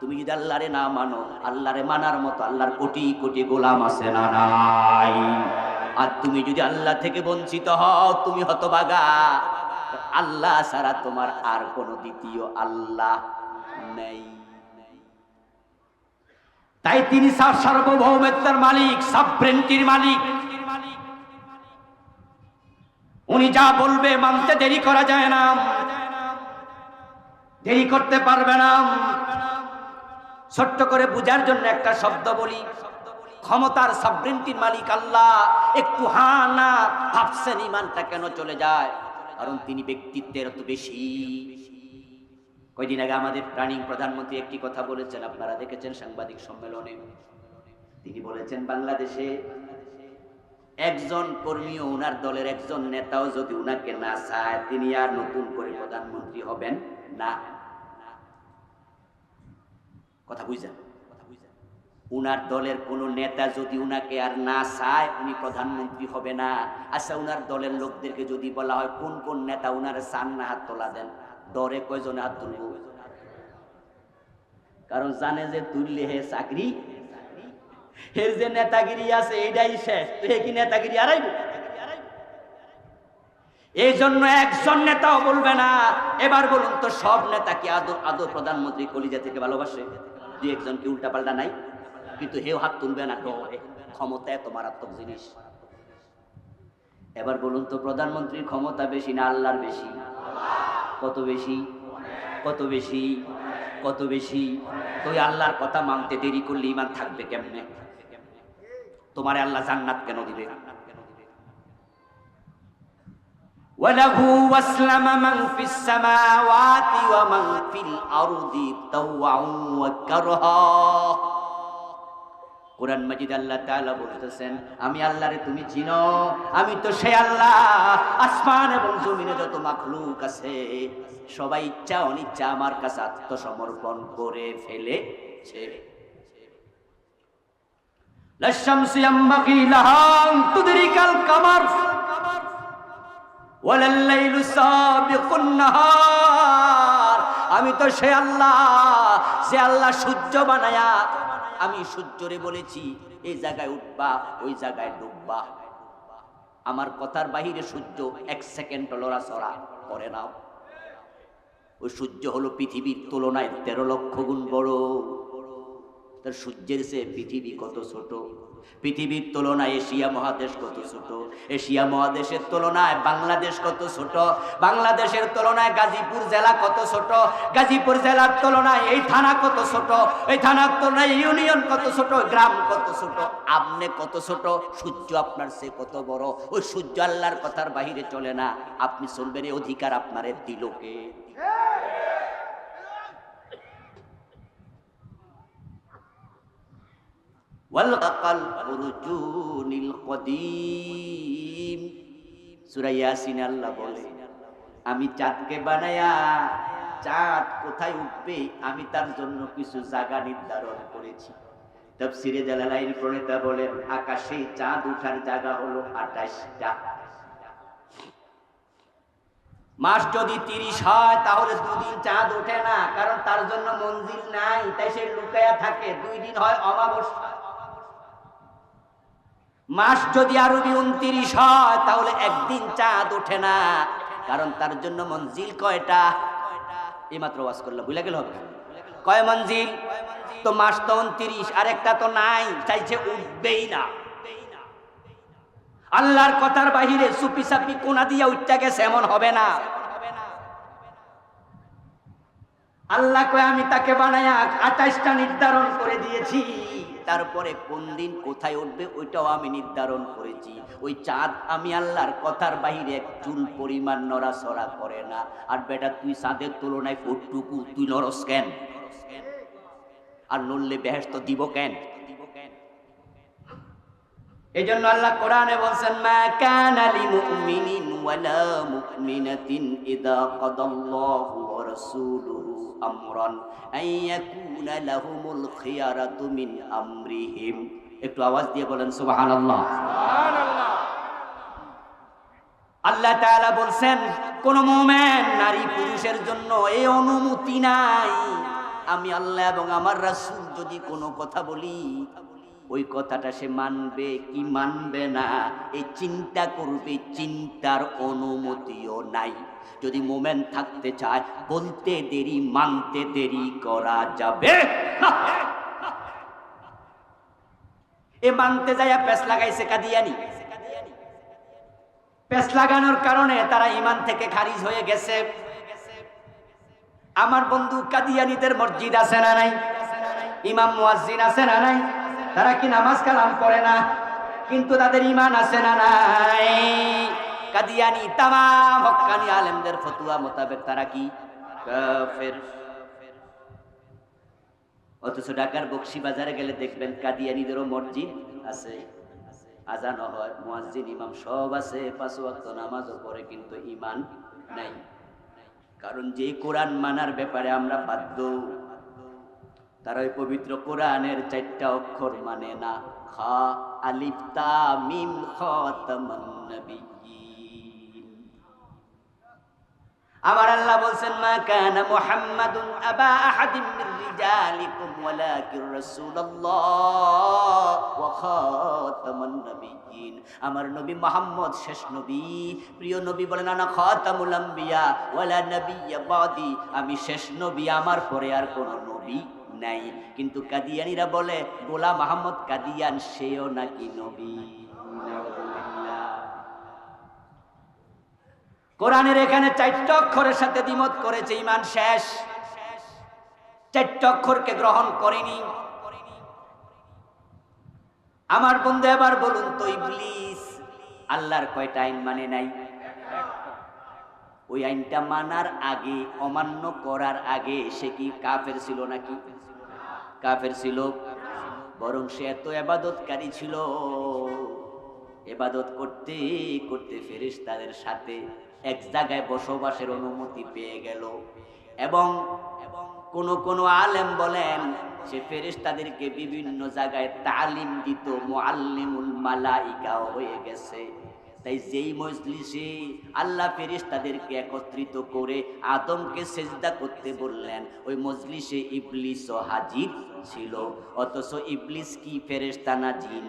তুমি যদি আল্লাহরে না মানো, আল্লাহরে মানার মতো আল্লাহর কোটি কোটি গোলাম আছে না নাই? আর তুমি যদি আল্লাহ থেকে বঞ্চিত হও, তুমি হতভাগা। আল্লাহ ছাড়া তোমার আর কোনো দ্বিতীয় আল্লাহ নেই। তাই তিনি সার্বভৌমত্বের মালিক, সাবরেন্টির মালিক। উনি যা বলবে মানতে দেরি করা যায় না, দেরি করতে পারবে না। ছোট্ট করে বুঝার জন্য একটা শব্দ বলি, ক্ষমতার সাবরেন্টির মালিক আল্লাহ। একটু হা না ভাবছেন ইমানটা কেন চলে যায়? কারণ তিনি ব্যক্তিত্বের এত বেশি। কয়দিন আগে আমাদের প্রাণিং প্রধানমন্ত্রী একটি কথা বলেছেন, আপনারা দেখেছেন সাংবাদিক সম্মেলনে। তিনি বলেছেন, বাংলাদেশে একজন কর্মীও, ওনার দলের একজন নেতাও যদি উনাকে না চায়, তিনি আর নতুন করে প্রধানমন্ত্রী হবেন না। কথা বুঝছেন? উনার দলের কোন নেতা যদি উনাকে আর না চায়, উনি প্রধানমন্ত্রী হবে না। আচ্ছা, উনার দলের লোকদেরকে যদি বলা হয় কোন কোন নেতা উনারে চান না, হাত তোলা দেন। দরে কয়জনে হাত তুলব? কারণ জানে যে তুললে হে চাকরি, এর যে নেতাগিরি আছে এইটাই শেষ। তো হে কি নেতাগিরি আড়াইব? এই জন্য একজন নেতাও বলবে না। এবার বলুন তো, সব নেতা কি আদৌ প্রধানমন্ত্রী কলিজা থেকে ভালোবাসে? দুই একজনকে উল্টা পাল্টা নাই, কিন্তু হেও হাত তুলবে না। ক্ষমতা এত মারাত্মক জিনিস। এবার বলুন তো, প্রধানমন্ত্রীর ক্ষমতা বেশি না আল্লাহর বেশি? কত বেশি? কত বেশি? কত বেশি? তুই আল্লাহর কথা মানতে দেরি করলে ঈমান থাকবে কেমনে? তোমারে আল্লাহ জান্নাত কেন দিবে? وَلَهُ أَسْلَمَ مَنْ فِي السَّمَاوَاتِ وَمَنْ فِي الْأَرْضِ طَوْعًا وَكَرْهًا। কোরআন মাজিদ আল্লাহ তাআলা বলতেছেন, আমি আল্লাহরে তুমি চিনো, আমি তো সেই আল্লাহ। আসমান এবং জমিনে যত মাখলুক আছে সবাই ইচ্ছা অনিচ্ছা আমার কাছে আত্মসমর্পণ করে ফেলেছে। লা শামসু ইয়ামবাগি লাহা আন তুদরিকাল কামার ওয়ালাল লাইলু সাবিকুন নাহার। আমি তো সেই আল্লাহ, যে আল্লাহ সূর্য বানায়া, আমি সূর্যরে বলেছি এই জায়গায় উঠবা, ওই জায়গায় ডুববা। আমার কথার বাহিরে সূর্য এক সেকেন্ড লড়াচড়া করে না। ওই সূর্য হলো পৃথিবীর তুলনায় 13 লক্ষ গুণ বড়। তার সূর্যের চেয়ে পৃথিবী কত ছোট। পৃথিবীর তুলনায় এশিয়া মহাদেশ কত ছোট। এশিয়া মহাদেশের তুলনায় বাংলাদেশ কত ছোট। বাংলাদেশের তুলনায় গাজীপুর জেলা কত ছোট। গাজীপুর জেলার তুলনায় এই থানা কত ছোট। এই থানার তুলনায় ইউনিয়ন কত ছোট, গ্রাম কত ছোট, আপনি কত ছোট। সূর্য আপনার চেয়ে কত বড়। ওই সূর্য আল্লাহর কথার বাহিরে চলে না। আপনি চলবেন, এই অধিকার আপনারে দিল কে? ওয়ালকাল উরজুনিল কদিম। সূরা ইয়াসিন আল্লাহ বলে, আমি চাঁদকে বানায়া, চাঁদ কোথায় উঠবে আমি তার জন্য কিছু জায়গা নির্ধারণ করেছি। তাফসীরে জালালাইন প্রণেতা বলেন, আকাশে চাঁদ ওঠার জায়গা হলো 28টা। মাস যদি 30 হয় তাহলে 2 দিন চাঁদ ওঠে না, কারণ তার জন্য মঞ্জিল নাই, তাই সে লুকায়া থাকে। 2 দিন হয় অমাবস্যা। মাস যদি আরবি 29 হয় তাহলে একদিন চাঁদ ওঠে না, কারণ তার জন্য মঞ্জিল কয়টা? এইমাত্র ওয়াজ করলাম, ভুলে গেল হবে। কয় মঞ্জিল? তো মাস তো 29, আর একটা তো নাই, চাইছে উঠবেই না। আল্লাহর কথার বাহিরে চুপি চাপি কোনা দিয়া উঠতে গেছে, এমন হবে না। আল্লাহ কয়, আমি তাকে বানায়া 28টা নির্ধারণ করে দিয়েছি। তারপরে কোন দিন কোথায় উঠবে ওইটাও আমি নির্ধারণ করেছি। ওই চাঁদ আমি আল্লাহর কথার বাহিরে এক চুল পরিমাণ নড়াচড়া করে না। আর বেটা, তুই চাঁদের তুলনায় ফুটটুকু, তুই নরস কেন? আর নড়লে বেহেশত দিব কেন? এই জন্য আল্লাহ কোরআনে বলছেন, মা কানা লিমুমিনিন ওয়ালা মুমিনাতিন ইযা কাদাল্লাহু ওয়া রাসূলুহু আমরান আইয়াকুনা লাহুমুল খিয়ারাতু মিন আমরিহিম। একটু আওয়াজ দিয়ে বলেন সুবহানাল্লাহ। সুবহানাল্লাহ। আল্লাহ তাআলা বলছেন, কোন মুমিন নারী পুরুষের জন্য এই অনুমতি নাই, আমি আল্লাহ এবং আমার রাসূল যদি কোনো কথা বলি ওই কথাটা সে মানবে কি মানবে না এই চিন্তা করবে, চিন্তার অনুমতিও নাই। যদি মোমেন থাকতে চায় বলতে দেরি মানতে দেরি করা যাবে না। এ মানতে যাইয়া পেছ লাগাইছে কাদিয়ানি। পেছ লাগানোর কারণে তারা ঈমান থেকে খারিজ হয়ে গেছে। আমার বন্ধু, কাদিয়ানীদের মসজিদ আছে না নাই? ইমাম মুয়াজ্জিন আছে না নাই? তারা কি নামাজ কালাম পড়ে না? কিন্তু তাদের ঈমান আছে না নাই? কাদিয়ানী তামাম হক্কানি আলেমদের ফতোয়া মোতাবেক তারা কি কাফের। অথচ ঢাকার বকশীবাজারে গেলে দেখবেন কাদিয়ানীদেরও মসজিদ আছে, আজান হয়, মুয়াজ্জিন ইমাম সব আছে, 5 ওয়াক্ত নামাজও পড়ে, কিন্তু ঈমান নাই। কারণ যে কোরআন মানার ব্যাপারে আমরা বাধ্য, তারা ওই পবিত্র কোরআনের 4টা অক্ষর মানে না। খা আলিফ তা মিম খাতামান নবিয়্যিন। আমার আল্লাহ বলছেন, মা কানা মুহাম্মাদুন আবা আহাদিন মির রিজালিকুম ওয়ালাকিন রাসূলুল্লাহ ওয়া খাতামান নবিয়্যিন। আমার নবী মুহাম্মদ শেষ নবী, প্রিয় নবী বলেন, আনা খাতামুল আম্বিয়া ওয়ালা নাবিয়্যা বাদি। আমি শেষ নবী, আমার পরে আর কোন নবী নাই। কিন্তু কাদিয়ানীরা বলে গোলাম আহমদ কাদিয়ান সেও নাকি নবী। কোরআনের এখানে 4টা অক্ষরের সাথে দ্বিমত করেছে, ঈমান শেষ। 4টা অক্ষরকে গ্রহণ করেনি। আমার বন্ধু, এবার বলুন তো, ইবলিস আল্লাহর কয়টা আইন মানে নাই? ওই আইনটা মানার আগে, অমান্য করার আগে সে কি কাফের ছিল নাকি? কাফের ছিল। বরং সে এত ইবাদতকারী ছিল, ইবাদত করতে করতে ফেরেশতাদের সাথে এক জায়গায় বসবাসের অনুমতি পেয়ে গেল। এবং কোন আলেম বলেন সে ফেরেশতাদেরকে বিভিন্ন জায়গায় তালিম দিত, মুআল্লিমুল মালাইকা হয়ে গেছে। তাই যেই মজলিসে আল্লাহ ফেরেশতাদেরকে একত্রিত করে আদমকে সেজদা করতে বললেন, ওই মজলিসে ইবলিসও হাজির ছিল। অথচ ইবলিস কি ফেরেশতা না জিন?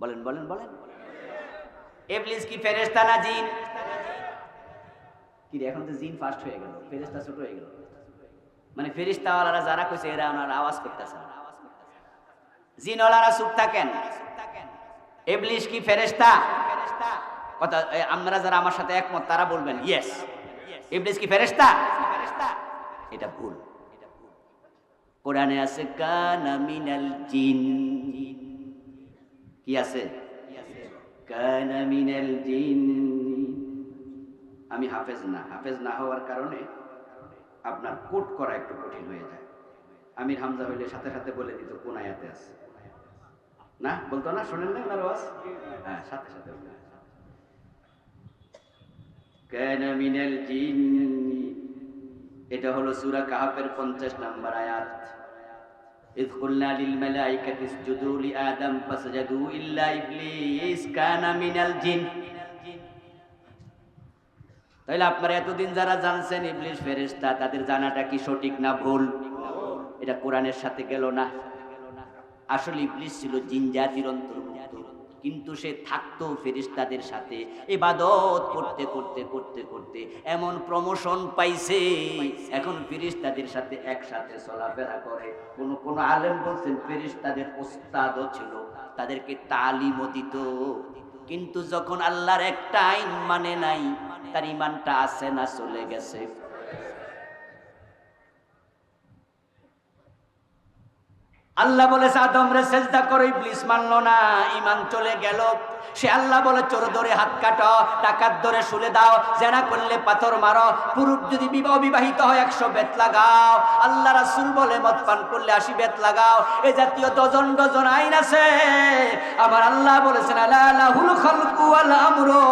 বলেন বলেন বলেন, ইবলিস কি ফেরেশতা না জিন? কি রে, এখন তো জিন ফাস্ট হয়ে গেল, ফেরেশতা ছোট হয়ে গেল। মানে ফেরেশতাওয়ালারা যারা কইছে এরা ওনার আওয়াজ করতেছে, জিনওয়ালারা চুপ থাকেন। ইবলিস কি ফেরেশতা? কথা আপনারা যারা আমার সাথে একমত তারা বলবেন ইয়েস। ইবলিস কি ফেরেশতা? এটা ভুল। কোরআনে আছে কানা মিনাল জিন। কি আছে? কানা মিনাল জিন। আমি হাফেজ না হওয়ার কারণে আপনার কোট করা একটু কঠিন হয়ে যায়। আমির হামজা হইলে সাথে সাথে বলে দিত কোন আয়াতে আছে, না বলতো না, শোনেন না আপনার আওয়াজ? হ্যাঁ, সাথে সাথে কানা মিনাল জিন। এটা হলো সূরা কাহফের 50 নম্বর আয়াত। ইয কুলনা লিল মালাইকাতি ইসজুদু লি আদম ফাসজাদু ইল্লা ইবলিস কানা মিনাল জিন। তাইলে আপনারা এতদিন যারা জানছেন ইবলিস ফেরেশতা, তাদের জানাটা কি সঠিক না ভুল? এটা কোরআনের সাথে গেল না। আসলে ইবলিস ছিল জিন জাতির অন্তর্ভুক্ত, কিন্তু সে থাকতো ফেরেশতাদের সাথে। ইবাদত করতে করতে করতে করতে এমন প্রমোশন পাইছে, এখন ফেরেশতাদের সাথে একসাথে চলাফেরা করে। কোন আলেম বলছেন ফেরেশতাদের ওস্তাদও ছিল, তাদেরকে তালিমও দিত। কিন্তু যখন আল্লাহর একটা আইন মানে নাই, তার ঈমানটা আছে না চলে গেছে? আল্লাহ বলেছে আদমরে সেজদা করো, ইবলিস মানলো না, ঈমান চলে গেল। সে আল্লাহ বলে চোর ধরে হাত কাটো, ডাকাত ধরে শুলে দাও, জেনা করলে পাথর মারো, পুরুষ যদি অবিবাহিত হয় 100 বেত লাগাও, আল্লাহ রাসূল বলে মদ পান করলে 80 বেত লাগাও। এই জাতীয় ডজন ডজন আইন আছে। আমার আল্লাহ বলেছেন আলা লাহুল খালকু ওয়াল আমরু,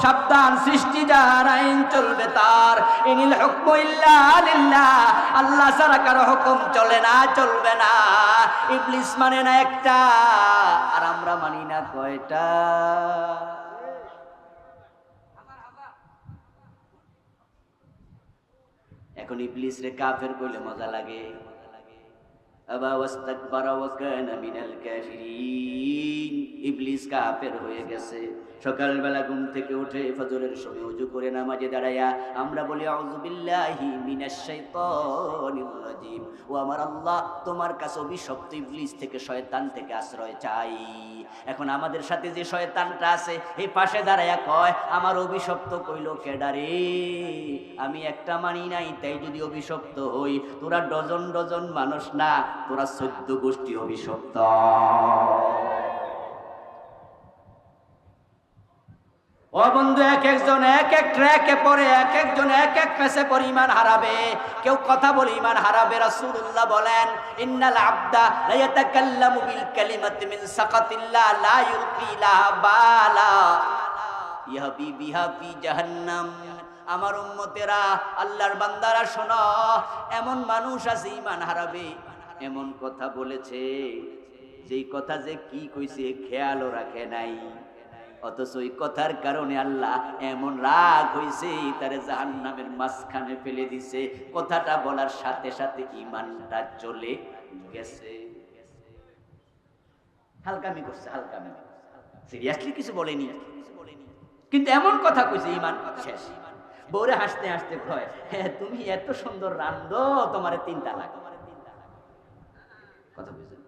সাবধান, সৃষ্টি যার, আইন চলবে তার। ইনিল হুকমু ইল্লা লিল্লাহ, আল্লাহ ছাড়া কারো হুকুম চলে না, চলবে না। ইবলিস মানে না একটা, আর আমরা মানি না কয়টা? এখন ইবলিস রে কাফের কইলে মজা লাগে। আবা ওয়াস্তাকবারা ওয়া কানা মিনাল কাফিরিন, ইবলিস কাফের হয়ে গেছে। সকালবেলা ঘুম থেকে উঠে ফজরের সময় ওযু করে নামাজে দাঁড়ায়া আমরা বলি আউযু বিল্লাহি মিনাশ শাইতানির রাজিম, ও আমার আল্লাহ তোমার কাছে অভিশপ্ত ইবলিস থেকে, শয়তান থেকে আশ্রয় চাই। এখন আমাদের সাথে যে শয়তানটা আছে এই পাশে দাঁড়ায়া কয় আমার অভিশপ্ত কইলো কেডারে, আমি একটা মানি নাই, তাই যদি অভিশপ্ত হই তোরা ডজন ডজন মানুষ না, তোরা 14 গোষ্ঠী অভিশপ্ত। ও বন্ধু, এক একজন এক এক ট্র্যাকে পড়ে, এক একজন এক এক পেছে পড়ে ইমান হারাবে। কেউ কথা বলে ইমান হারাবে। রাসূলুল্লাহ বলেন ইন্নাল আবদা লা ইয়াতাকাল্লামু বিল কালিমাতি মিন সাকাতিল্লাহ লা ইউলকি লাহা বালা ইয়াহবি বিহা ফি জাহান্নাম। আমার উম্মতেরা, আল্লাহর বান্দারা শোনো, এমন মানুষ আছে ইমান হারাবে, এমন কথা বলেছে যেই কথা যে কি কইছে খেয়ালও রাখে নাই, অথচ ওই কথার কারণে আল্লাহ এমন রাগ হইছে তারে জাহান্নামের মাঝখানে ফেলে দিছে। কথাটা বলার সাথে সাথে ঈমানটা চলে গেছে। হালকামি করছে, হালকামি, সিরিয়াসলি কিছু বলেনি, কিন্তু এমন কথা কইছে ঈমান শেষ। বউরে হাসতে হাসতে কয়, হ্যাঁ তুমি এত সুন্দর রান্ধো, তোমারে 3 তালাক। কথা বুঝছেন?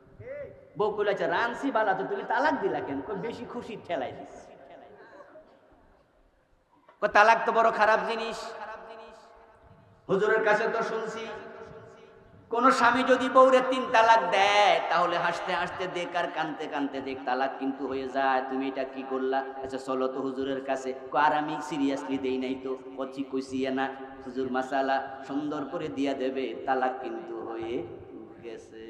বউ কইল আচ্ছা রানসি বালা, তো তুমি তালাক দিলা কেন? কই বেশি খুশি ঠেলাই দিস। কই তালাক তো বড় খারাপ জিনিস, হুজুরের কাছে তো শুনছি কোন স্বামী যদি বউরে 3 তালাক দেয় তাহলে হাসতে হাসতে দেখ আর কানতে কানতে দেখ তালাক কিন্তু হয়ে যায়। তুমি এটা কি করলা? আচ্ছা চলো তো হুজুরের কাছে। আর আমি সিরিয়াসলি দেই নাই তো, কচি কইছি না হুজুর মাসালা সুন্দর করে দিয়া দেবে, তালাক কিন্তু হয়ে গেছে।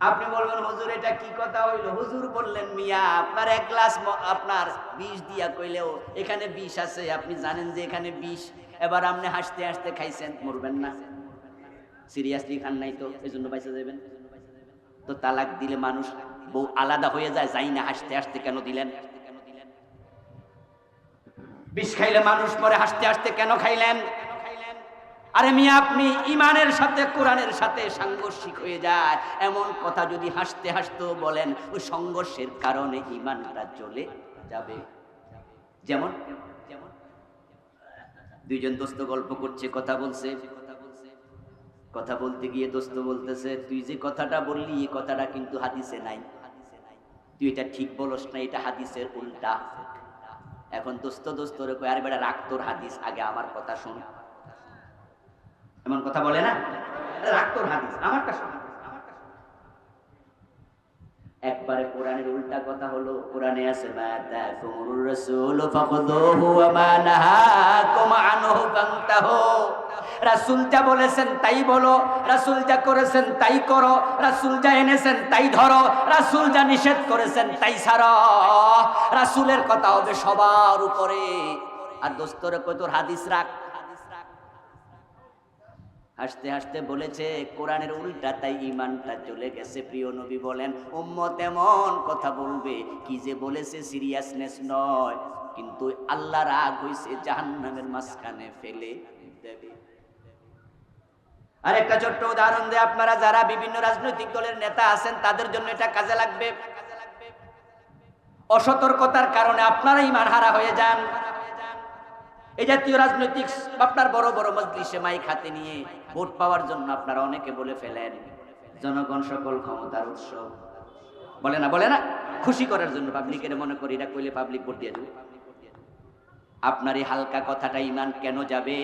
আপনি বলবেন হুজুর এটা কি কথা হইলো? হুজুর বললেন মিয়া আপনার 1 গ্লাস আপনার বিষ দিয়া কইলেও এখানে বিষ আছে, আপনি জানেন যে এখানে বিষ, এবার আপনি হাসতে হাসতে খাইছেন, মরবেন না। সিরিয়াসলি খান নাই তো, এই জন্য বাইসে যাবেন। তো তালাক দিলে মানুষ বউ আলাদা হয়ে যায়, যাই না হাসতে হাসতে কেন দিলেন? বিষ খাইলে মানুষ মরে, হাসতে হাসতে কেন খাইলেন? আরে মিয়া আপনি ইমানের সাথে কোরআনের সাথে সাংঘর্ষিক হয়ে যায় এমন কথা যদি হাসতে হাসতেও বলেন, ওই সংঘর্ষের কারণে ইমানটা চলে যাবে। যেমন দুইজন দোস্ত গল্প করছে, কথা বলছে, কথা বলতে গিয়ে দোস্ত বলতেছে তুই যে কথাটা বললি এই কথাটা কিন্তু হাদিসে নাই, তুই এটা ঠিক বলস না, এটা হাদিসের উল্টা। এখন দোস্তরে কয় আরে বেটা রাখ তোর হাদিস, আগে আমার কথা শোন। এমন কথা বলে না, রাখ তোর হাদিস, আমারটা শোন। একবারে কোরআনের উল্টা কথা হলো। কোরআনে আছে মা তাকুমুর রাসূল ফাখুযুহু ওয়া মা নাহাকুম আনহু ফান্তাহু। রাসূল যা বলেছেন তাই বলো, রাসূল যা করেছেন তাই করো, রাসূল যা এনেছেন তাই ধরো, রাসূল যা নিষেধ করেছেন তাই ছাড়ো। রাসূলের কথা হবে সবার উপরে। আর দোস্তরে কই তোর হাদিস রাখ। হাসতে হাসতে বলেছে কোরআনের উল্টা, তাই ঈমানটা চলে গেছে। প্রিয় নবী বলেন উম্মত এমন কথা বলবে কি যে বলেছে সিরিয়াসনেস নয়, কিন্তু আল্লাহ রাগ হইছে, জাহান্নামের মাঝখানে ফেলে দেবে। আরেকটা ছোট্ট উদাহরণ দেয়, আপনারা যারা বিভিন্ন রাজনৈতিক দলের নেতা আছেন তাদের জন্য এটা কাজে লাগবে। অসতর্কতার কারণে আপনারা ঈমান হারা হয়ে যান। এই জাতীয় রাজনৈতিক আপনার বড় বড় মজলিসে মাইক হাতে নিয়ে ভোট পাওয়ার জন্য আপনারা অনেকে বলে ফেলেন জনগণ সকল ক্ষমতার উৎস। বলে না, খুশি করার জন্য পাবলিকের মনে করি এটা কইলে পাবলিক ভোট দিয়ে দেবে। আপনার এই হালকা কথাটা ঈমান কেন যাবে?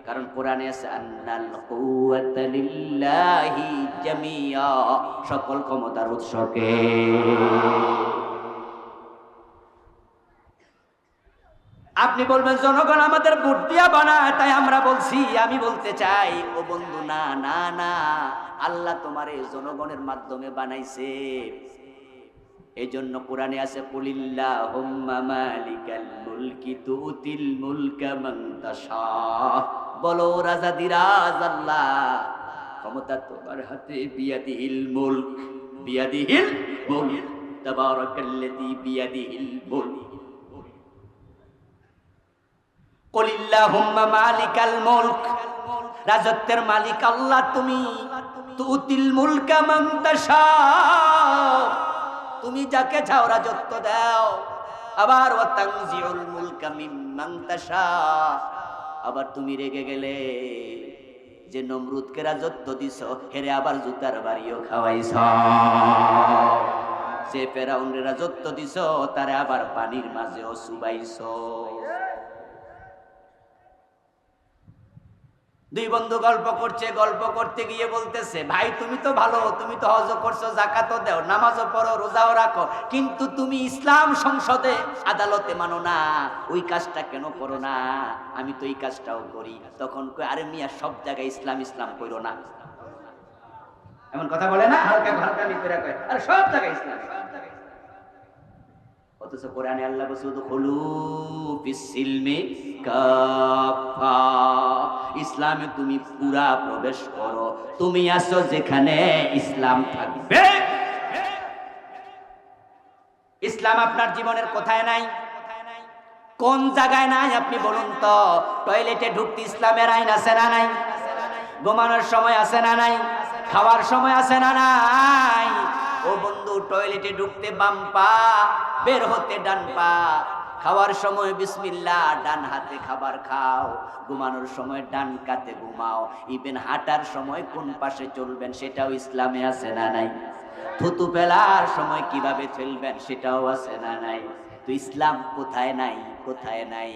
কারণ কোরআনে আছে আন্নাল কুওয়াতা লিল্লাহি জামিয়া, সকল ক্ষমতার উৎসকে। আপনি বলবেন জনগণ আমাদের ভোট দিয়া বানায় তাই আমরা বলছি। আমি বলতে চাই ও বন্ধু, না না না, আল্লাহ তোমারে জনগণের মাধ্যমে বানাইছে। এই জন্য কোরআনে আছে কুলিল্লাহুম্মা মালিকাল মুলকি তুতিল মুলকা মান তাশা, বলো রাজাদিরাজ আল্লাহ, ক্ষমতা তোমার হাতে, বিয়াদিহিল মুলক, বিয়াদিহিল মুলক, তাবারাকাল্লাযী বিয়াদিহিল মুলক। কুলিল্লাহুম্মা মালিকাল মুলক, রাজত্বের মালিক আল্লাহ তুমি। তুতিল মুলকা মান তাশা, তুমি যাকে চাও রাজত্ব দাও। আবার ওয়া তানজিউল মুলকা মিম্মান তাশা, আবার তুমি রেগে গেলে যে নমরুদকে রাজত্ব দিছ, হেরে আবার জুতার বাড়িও খাওয়াইছ। যে ফেরাউনের রাজত্ব দিছ, তারে আবার পানির মাঝেও চুবাইছ। দুই বন্ধু গল্প করছে, গল্প করতে গিয়ে বলতেছে, ভাই তুমি তো ভালো, তুমি তো হজ করছো, যাকাতও দাও, নামাজও পড়ো, রোজাও রাখো, কিন্তু তুমি ইসলাম সংসদে আদালতে মানো না, ওই কাজটা কেন করো না? আমি তো এই কাজটাও করি। তখন কই, আরে মিয়া সব জায়গায় ইসলাম ইসলাম করো না, এমন কথা বলে না, হালকা হালকা করে কয়, আরে সব জায়গায় ইসলাম। অথচ কোরআনে আল্লাহ বলছে উদখুলু ফিস-সিলমি কাফা, ইসলামে তুমি পুরা প্রবেশ করো। তুমি আছো যেখানে ইসলাম থাকবে। ইসলাম আপনার জীবনের কোথায় নাই? কোন জায়গায় নাই আপনি বলুন তো? টয়লেটে ঢুকতে ইসলামের আইন আছে না নাই? ঘুমানোর সময় আছে না নাই? খাওয়ার সময় আছে না নাই? ও বন্ধু, টয়লেটে ঢুকতে বাম পা, বের হতে ডান পা, খাওয়ার সময় বিসমিল্লাহ, ডান হাতে খাবার খাও, ঘুমানোর সময় ডান কাতে ঘুমাও, ইভেন হাঁটার সময় কোন পাশে চলবেন সেটাও ইসলামে আছে না নাই? থুতু ফেলার সময় কিভাবে ফেলবেন সেটাও আছে না নাই? তো ইসলাম কোথায় নাই? কোথায় নাই?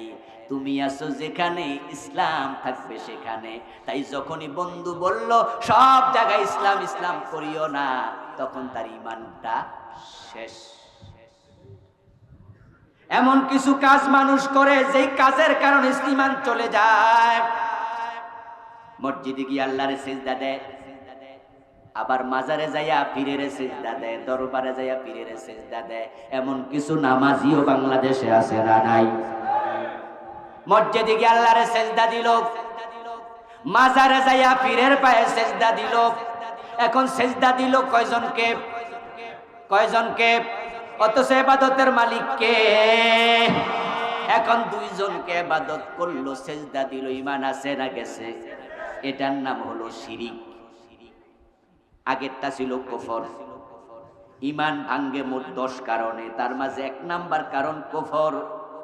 তুমি আছো যেখানে ইসলাম থাকবে সেখানে। তাই যখনই বন্ধু বলল সব জায়গায় ইসলাম ইসলাম করিও না, তখন তার ঈমানটা শেষ। এমন কিছু কাজ মানুষ করে যেই কাজের কারণে ঈমান চলে যায়। মসজিদে গিয়ে আল্লাহরে সিজদা দেয়, আবার মাজারে যাইয়া পীরের সিজদা দেয়, দরবারে যাইয়া পীরের সিজদা দেয়। এমন কিছু নামাজিও বাংলাদেশে আছে না নাই? মসজিদে গিয়ে আল্লাহরে সিজদা দিল, মাজারে যাইয়া পীরের পায়ে সিজদা দিল। এখন সিজদা দিল কয়জনকে? কয়জনকে? অথচ ইবাদতের মালিক কে? এখন দুইজনকে ইবাদত করলো, সিজদা দিল, ঈমান আছে না গেছে? এটার নাম হলো শিরিক। আগেরটা ছিল কুফর। ঈমান ভাঙ্গে মোট 10 কারণে, তার মাঝে 1 নাম্বার কারণ কুফর,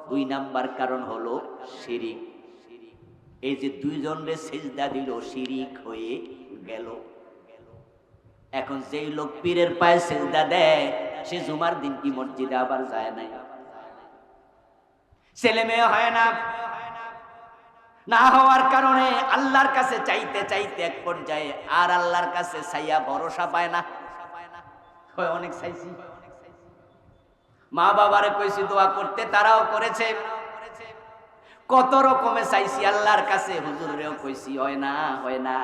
2 নাম্বার কারণ হলো শিরিক। এই যে দুইজনরে সিজদা দিল, শিরিক হয়ে গেল। এখন যেই লোক পীরের পায়ে সিজদা দেয়, সে জুমার দিন কি মসজিদে আবার যায় নাই? ছেলে মেয়ে হয় না, না হওয়ার কারণে আল্লাহর কাছে চাইতে চাইতে এক পর্যায়ে আর আল্লাহর কাছে চাইয়া ভরসা পায় না। অনেক চাইছি, মা বাবারে কইছি দোয়া করতে, তারাও করেছে, কত রকমে চাইছি আল্লাহর কাছে, হুজুরেও কইছি, হয় না, হয় না।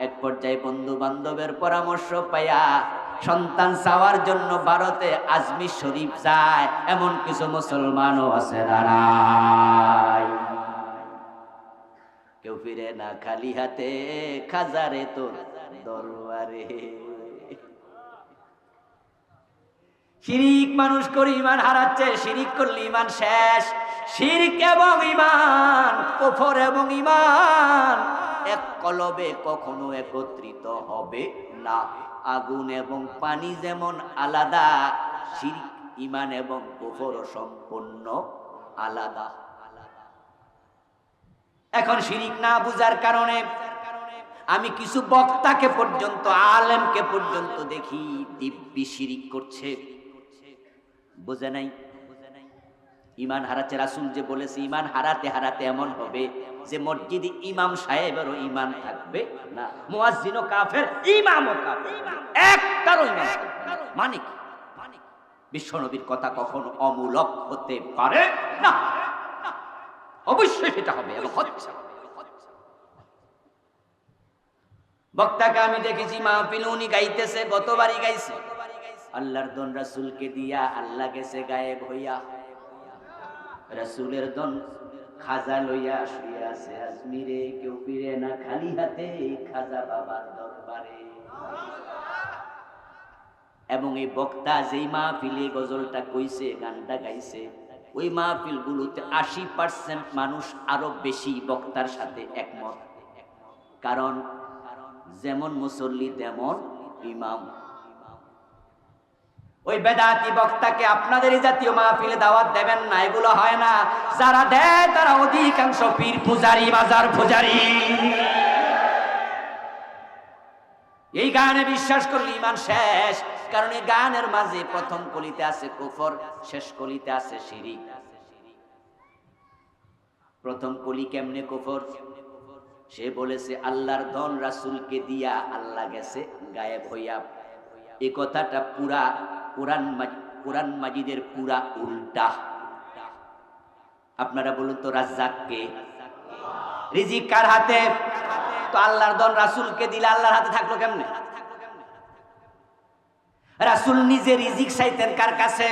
এক পর্যায়ে বন্ধু বান্ধবের পরামর্শ পাইয়া সন্তান চাওয়ার জন্য ভারতে আজমির শরীফ যায়। এমন কিছু মুসলমানও আছে না নাই? কেউ ফিরে না খালি হাতে, খাজারে তোর দরবারে। শিরিক মানুষ করে ঈমান হারাচ্ছে, শিরিক করলে ঈমান শেষ। শিরিক এবং ঈমান, কুফর এবং ঈমান এক কলবে কখনো একত্রিত হবে না। আগুন এবং পানি যেমন আলাদা, শিরিক, ঈমান এবং কুফর সম্পূর্ণ আলাদা। এখন শিরিক না বুঝার কারণে আমি কিছু বক্তাকে পর্যন্ত, আলেমকে পর্যন্ত দেখি দিব্যি শিরিক করছে। বোঝে নাই ঈমান হারাচ্ছে। রাসূল যে বলেছে ঈমান হারাতে হারাতে এমন হবে যে মসজিদে ইমাম সাহেবেরও ঈমান থাকবে না, মুয়াজ্জিনও কাফের, ইমামও কাফের, একটারও ঈমান থাকবে না। মানে কি? বিশ্বনবীর কথা কখনো অমূলক হতে পারে না, অবশ্যই সেটা হবে এবং হচ্ছে। বক্তাকে আমি দেখেছি মাহফিলে, উনি গাইতেছে, গতবারই গাইছে, আল্লাহর দন রাসূলকে দিয়া আল্লাহ গেছে গায়েব হইয়া। রাসূলের দন খাজা লইয়া শুয়ে আছে আজমিরে, কেউ ফিরে না খালি হাতে, খাজা বাবার দরবারে। এবং এই বক্তা যেই মাহফিলে গজলটা কইছে, গানটা গাইছে, ওই মাহফিলগুলোতে 80% মানুষ আরো বেশি বক্তার সাথে একমত। কারণ যেমন মুসল্লি তেমন ইমাম। ওই বেদাতি বক্তাকে আপনাদের এই জাতীয় মাহফিলে দাওয়াত দেবেন না, এগুলো হয় না। যারা দেয় তারা অধিকাংশ পীর পূজারি, মাজার পূজারি। এই গানে বিশ্বাস করলে ঈমান শেষ। কারণ এই গানের মাঝে প্রথম কলিতে আছে কুফর, শেষ কলিতে আছে শিরিক। প্রথম কলি কেমনে কুফর? সে বলেছে আল্লাহর ধন রাসূলকে দিয়া আল্লাহ গেছে গায়েব হইয়া। এই কথাটা পুরা কোরআন মাজিদের পুরা উল্টা। আপনারা বলুন তো রাজ্জাক কে? রিজিক কার হাতে? তো আল্লাহর ধন রাসূলকে দিলে আল্লাহর হাতে থাকলো কেমনে? রাসূল নিজে রিজিক চাইতেন কার কাছে?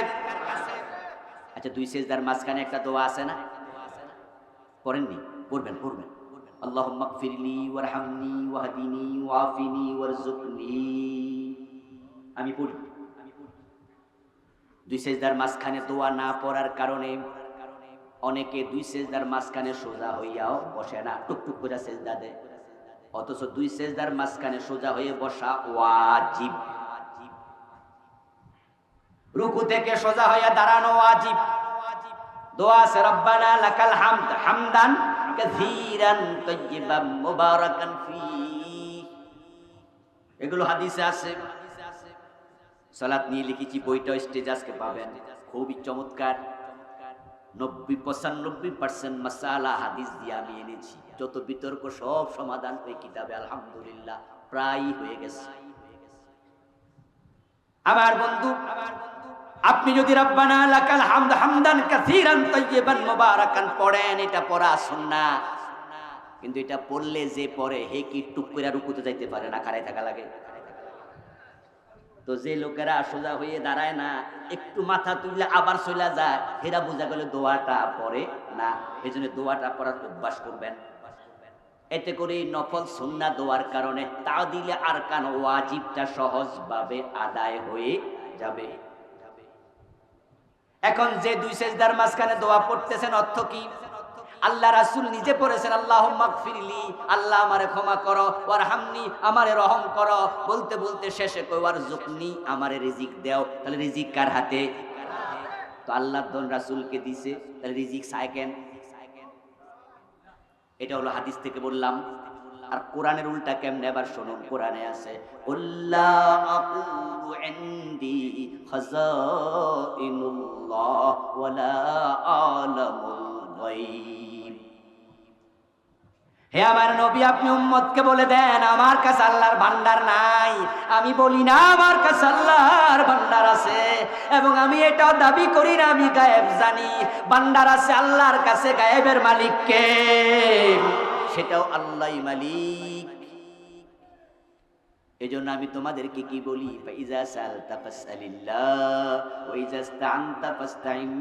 আচ্ছা, দুই সেজদার মাঝখানে একটা দোয়া আছে না? পড়েননি? পড়বেন। আল্লাহুম্মা গফিরলি ওয়ারহামনি ওয়াহদিনি ওয়াআফিনি ওয়ারযুকনি। আমি পড়ি। দুই সেজদার মাঝখানে দোয়া না পড়ার কারণে অনেকে দুই সেজদার মাঝখানে সোজা হইয়াও বসে না, টুকটুক করে সেজদা দেয়। অথচ দুই সেজদার মাঝখানে সোজা হয়ে বসা ওয়াজিব। রুকু থেকে সোজা হইয়া দাঁড়ানো ওয়াজিব। দোয়া আছে রব্বানা লাকাল হামদ হামদান কাসীরান তাইয়িবান মুবারাকান ফীহি। এগুলো হাদিসে আছে। সালাত নিয়ে লিখেছি বইটা, স্টেজ আজকে পাবেন। খুবই চমৎকার। 90-95% মাসালা হাদিস দিয়ে আমি এনেছি। যত বিতর্ক সব সমাধান ওই কিতাবে আলহামদুলিল্লাহ প্রায় হয়ে গেছে। আমার বন্ধু, আপনি যদি রব্বানা লাকাল হামদ হামদান কাসীরান তাইয়িবান মুবারাকান পড়েন, এটা পড়া সুন্নাহ। কিন্তু এটা পড়লে যে পড়ে হে কি টুক করে রুকুতে যাইতে পারে না, খাড়ায় থাকা লাগে। তো যে লোকেরা সোজা হয়ে দাঁড়ায় না, একটু মাথা তুললে আবার চলে যায়, এরা বোঝা গেল দোয়াটা পড়ে না। এই জন্য দোয়াটা পড়ার অভ্যাস করবেন। এতে করে নফল সুন্নাহ দোয়ার কারণে তাদিলে আরকান ওয়াজিবটা সহজভাবে আদায় হয়ে যাবে। এখন যে দুই সেজদার মাঝখানে দোয়া পড়তেছেন, অর্থ কি? আল্লাহ রাসূল নিজে পড়েছেন আল্লাহুম্মা গফিরলি, আল্লাহ আমারে ক্ষমা করো, ওয়ারহামনি, আমারে রহম করো। বলতে বলতে শেষে কই ওয়ারযুকনি, আমারে রিজিক দাও। তাহলে রিজিক কার হাতে? তো আল্লাহর ধন রাসূলকে দিছে, তাহলে রিজিক চায় কেন? এটা হলো হাদিস থেকে বললাম। আর কোরআনের উল্টা কেমনে এবার শুনুন। কোরআনে আছে উল্লা আকুলু ইনদি খাযাইনুল্লাহ ওয়ালা আলামুল গায়ব। হে আমার নবী, আপনি উম্মতকে বলে দেন আমার কাছে আল্লাহর ভান্ডার নাই। আমি বলি না আমার কাছে আল্লাহর ভান্ডার আছে, এবং আমি এটাও দাবি করি না আমি গায়েব জানি। ভান্ডার আছে আল্লাহর কাছে, গায়েবের মালিক কে? সেটাও আল্লাহই মালিক। এজন্য আমি তোমাদেরকে কি বলি, ফাইজা সালতা ফাসআলিল্লাহ ওয়া ইজা ইসতাআনতা ফাসতাইন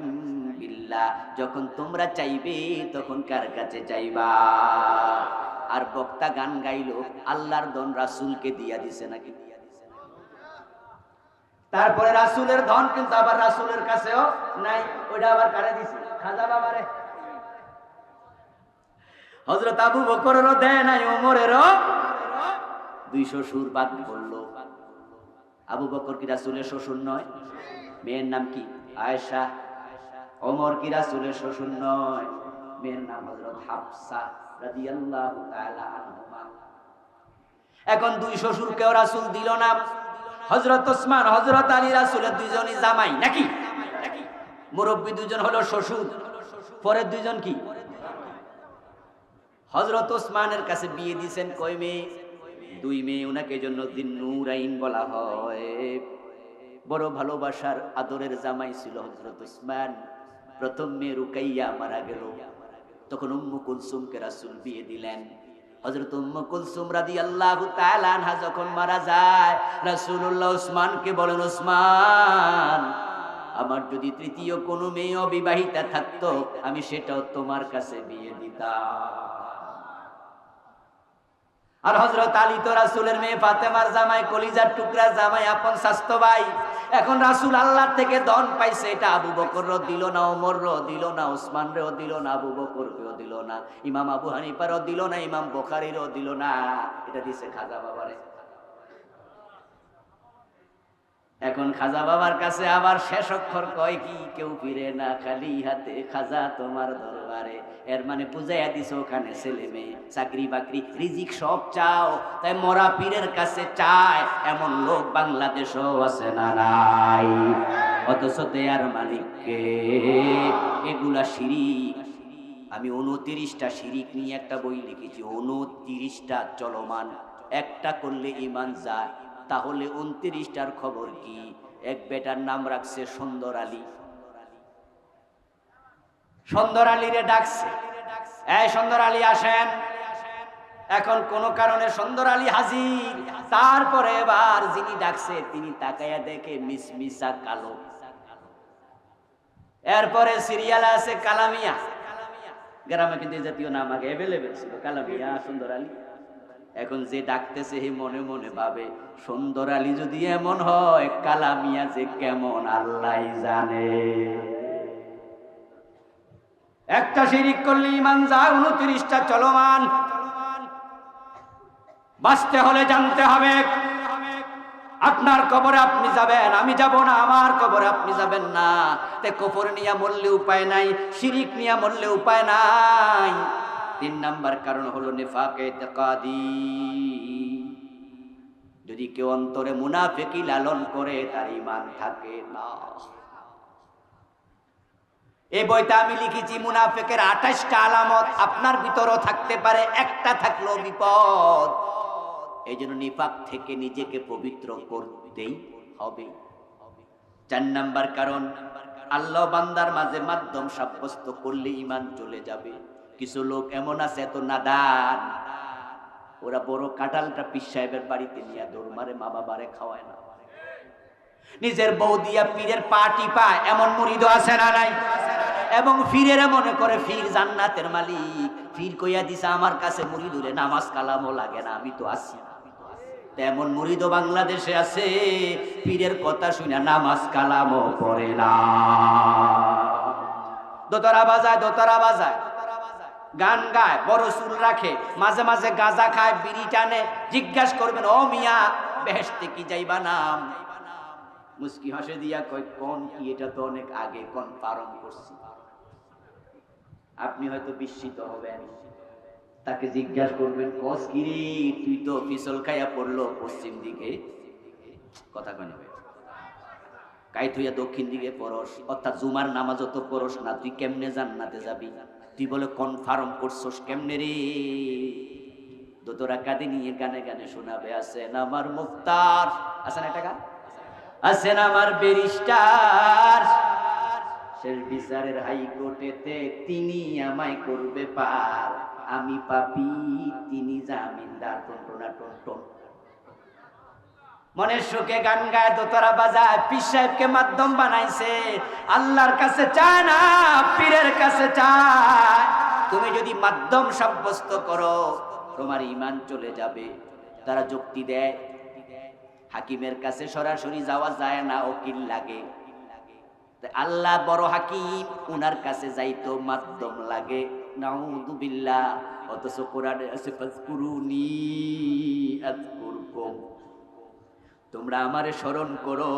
বিল্লাহ। যখন তোমরা চাইবে তখন কার কাছে চাইবা? আর বক্তা গান গাইলো, আল্লাহর ধন রাসূলকে দিয়া দিছে নাকি? তারপরে রাসূলের ধন কিন্তু আবার রাসূলের কাছেও নাই, ওইটা আবার কারে দিছে? খাজা বাবারে। হযরত আবু বকরেরও দেয় নাই, ওমরেরও। 200 সুর বাদ বলল। আবু বকর কি রাসূলের শ্বশুর নয়? মেয়ের নাম কি? আয়েশা। ওমর কি রাসূলের শ্বশুর নয়? মেয়ের নাম হযরত হাফসা রাদিয়াল্লাহু তাআলা আনহুমা। এখন 200 সুরকেও রাসূল দিল না। হযরত ওসমান, হযরত আলী রাসূলের দুইজনই জামাই নাকি? মুরব্বি দুইজন হলো শ্বশুর, পরের দুইজন কি? হযরত ওসমানের কাছে বিয়ে দিয়েছেন কয় মেয়ে? 2 মেয়ে। ওনাকে জন্য যিন্নুরাইন বলা হয়। বড় ভালোবাসার আদরের জামাই ছিল হযরত ওসমান। প্রথম মেয়ে রুকাইয়া মারা গেল, তখন উম্মু কুলসুমকে রাসূল বিয়ে দিলেন। হযরত উম্মু কুলসুম রাদিয়াল্লাহু তাআলা আনহা যখন মারা যায়, রাসূলুল্লাহ ওসমানকে বলেন, ওসমান, আমার যদি তৃতীয় কোনো মেয়ে অবিবাহিতা থাকতো আমি সেটাও তোমার কাছে বিয়ে দিতাম। আর হযরত আলী তো রাসূলের মেয়ে ফাতেমার জামাই, কলিজার টুকরা জামাই, আপন স্বাস্থ্য ভাই। এখন রাসূল আল্লাহর থেকে দন পাইছে, এটা আবু বকর দিল না, ওমর দিল না, ওসমান রেও দিল না, আবু বকরকেও দিল না, ইমাম আবু হানিফারও দিল না, ইমাম বুখারীরও দিল না, এটা দিছে খাজা বাবারে। এখন খাজা বাবার কাছে আবার শেষ অক্ষর কয় কি, কেউ ফিরে না খালি হাতে খাজা তোমার দরবারে। এর মানে বুঝাইয়া দিছে ওখানে ছেলে মেয়ে, চাকরি বাকরি, রিজিক সব চাও, তাই মরা পীরের কাছে চায় এমন লোক বাংলাদেশও আছে না নাই? অথচ দেয়ার মালিককে। এগুলা শিরিক। আমি 29টা শিরিক নিয়ে একটা বই লিখেছি, 29টা চলমান, একটা করলে ঈমান যায়। তাহলে 29টার খবর কি? এক বেটার নাম রাখছে সুন্দর আলী। সুন্দর আলীরে ডাকছে, এই সুন্দর আলী আসেন। এখন কোন কারণে সুন্দর আলী হাজির। তারপরে এবার যিনি ডাকছে তিনি তাকায়া দেখে মিসমিসা কালো। এরপরে সিরিয়াল আছে কালামিয়া। গ্রামে কিন্তু এই জাতীয় নাম আগে অ্যাভেলেবেল ছিল, কালামিয়া, সুন্দর আলী। এখন যে ডাকতেছে হে মনে মনে ভাবে, সুন্দর আলী যদি এমন হয়, কালামিয়া যে কেমন আল্লাহ জানে। একটা শিরিক করলে ঈমান যায়, 29টা চলমান। বাঁচতে হলে জানতে হবে, আপনার কবরে আপনি যাবেন, আমি যাব না, আমার কবরে আপনি যাবেন না। তে কুফর নিয়ে মরলে উপায় নাই, শিরিক নিয়ে মরলে উপায় নাই। 3 নাম্বার কারণ হলো নিফাকে ইতিকাদি। যদি কেউ অন্তরে মুনাফিকি লালন করে, তার ঈমান থাকে না। এই বইটা আমি লিখেছি, মুনাফিকের 28টা আলামত আপনার ভিতরও থাকতে পারে, একটা থাকলেও বিপদ। এই জন্য নিফাক থেকে নিজেকে পবিত্র করতেই হবে। 4 নাম্বার কারণ, আল্লাহ বান্দার মাঝে মাধ্যম সাব্যস্ত করলে ঈমান চলে যাবে। কিছু লোক এমন আছে এত নাদান, ওরা বড় কাঁঠালটা পীর সাহেবের বাড়িতে নিয়ে দৌড় মারে, মা বাবারে খাওয়ায় না। নিজের বউ দিয়া পীরের পাটি পায়, এমন মুরিদ আছে না নাই? এবং ফিরের মনে করে ফির জান্নাতের মালিক। ফির কইয়া দিছে আমার কাছে মুরিদ হলে নামাজ কালামও লাগে না, আমি তো আছি। তেমন মুরিদও বাংলাদেশে আছে, পীরের কথা শুনে নামাজ কালামও পড়ে না। দোতারা বাজায়, দোতারা বাজায়, গান গায়, বড় চুল রাখে, মাঝে মাঝে গাঁজা খায়, বিড়ি টানে। জিজ্ঞাসা করবেন, ও মিয়া বেহেশতে কি যাইবা নাম? মুস্কি হাসে দিয়া কয়, কোন কি? এটা তো অনেক আগে কনফার্ম করছি। আপনি হয়তো বিস্মিত হবেন। তাকে জিজ্ঞাসা করবেন, কস কিরে তুই তো পিছল খাইয়া পড়লো পশ্চিম দিকে, কথা কনে কাইত হইয়া দক্ষিণ দিকে পড়স, অর্থাৎ জুমার নামাজও তো পড়স না, তুই কেমনে জান্নাতে যাবি? তুই বলে কনফার্ম করছস কেমনে রে? দোতরা কাঁদে নিয়ে গানে গানে শোনাবে, আছেন আমার মুক্তার, আছেন একটা গান, আছেন আমার ব্যারিস্টার, শেষ বিচারের হাইকোর্টেতে তিনি আমায় করবে পার, আমি পাপী তিনি জামিনদার। টনটনা টনটন মনের সুখে গান গায়, দোতারা বাজায়, পীর সাহেবকে মাধ্যম বানাইছে। আল্লাহর কাছে চায় না, পীরের কাছে চায়। তুমি যদি মাধ্যম সাব্যস্ত করো, তোমার ঈমান চলে যাবে। তারা যুক্তি দেয়, হাকিমের কাছে সরাসরি যাওয়া যায় না, উকিল লাগে। আল্লাহ বড় হাকিম, উনার কাছে যাইতো মাধ্যম লাগে। নাউযুবিল্লাহ। অথচ কোরআনে আছে ফাজকুরুনি আযকুরকুম, তোমরা আমারে স্মরণ করো,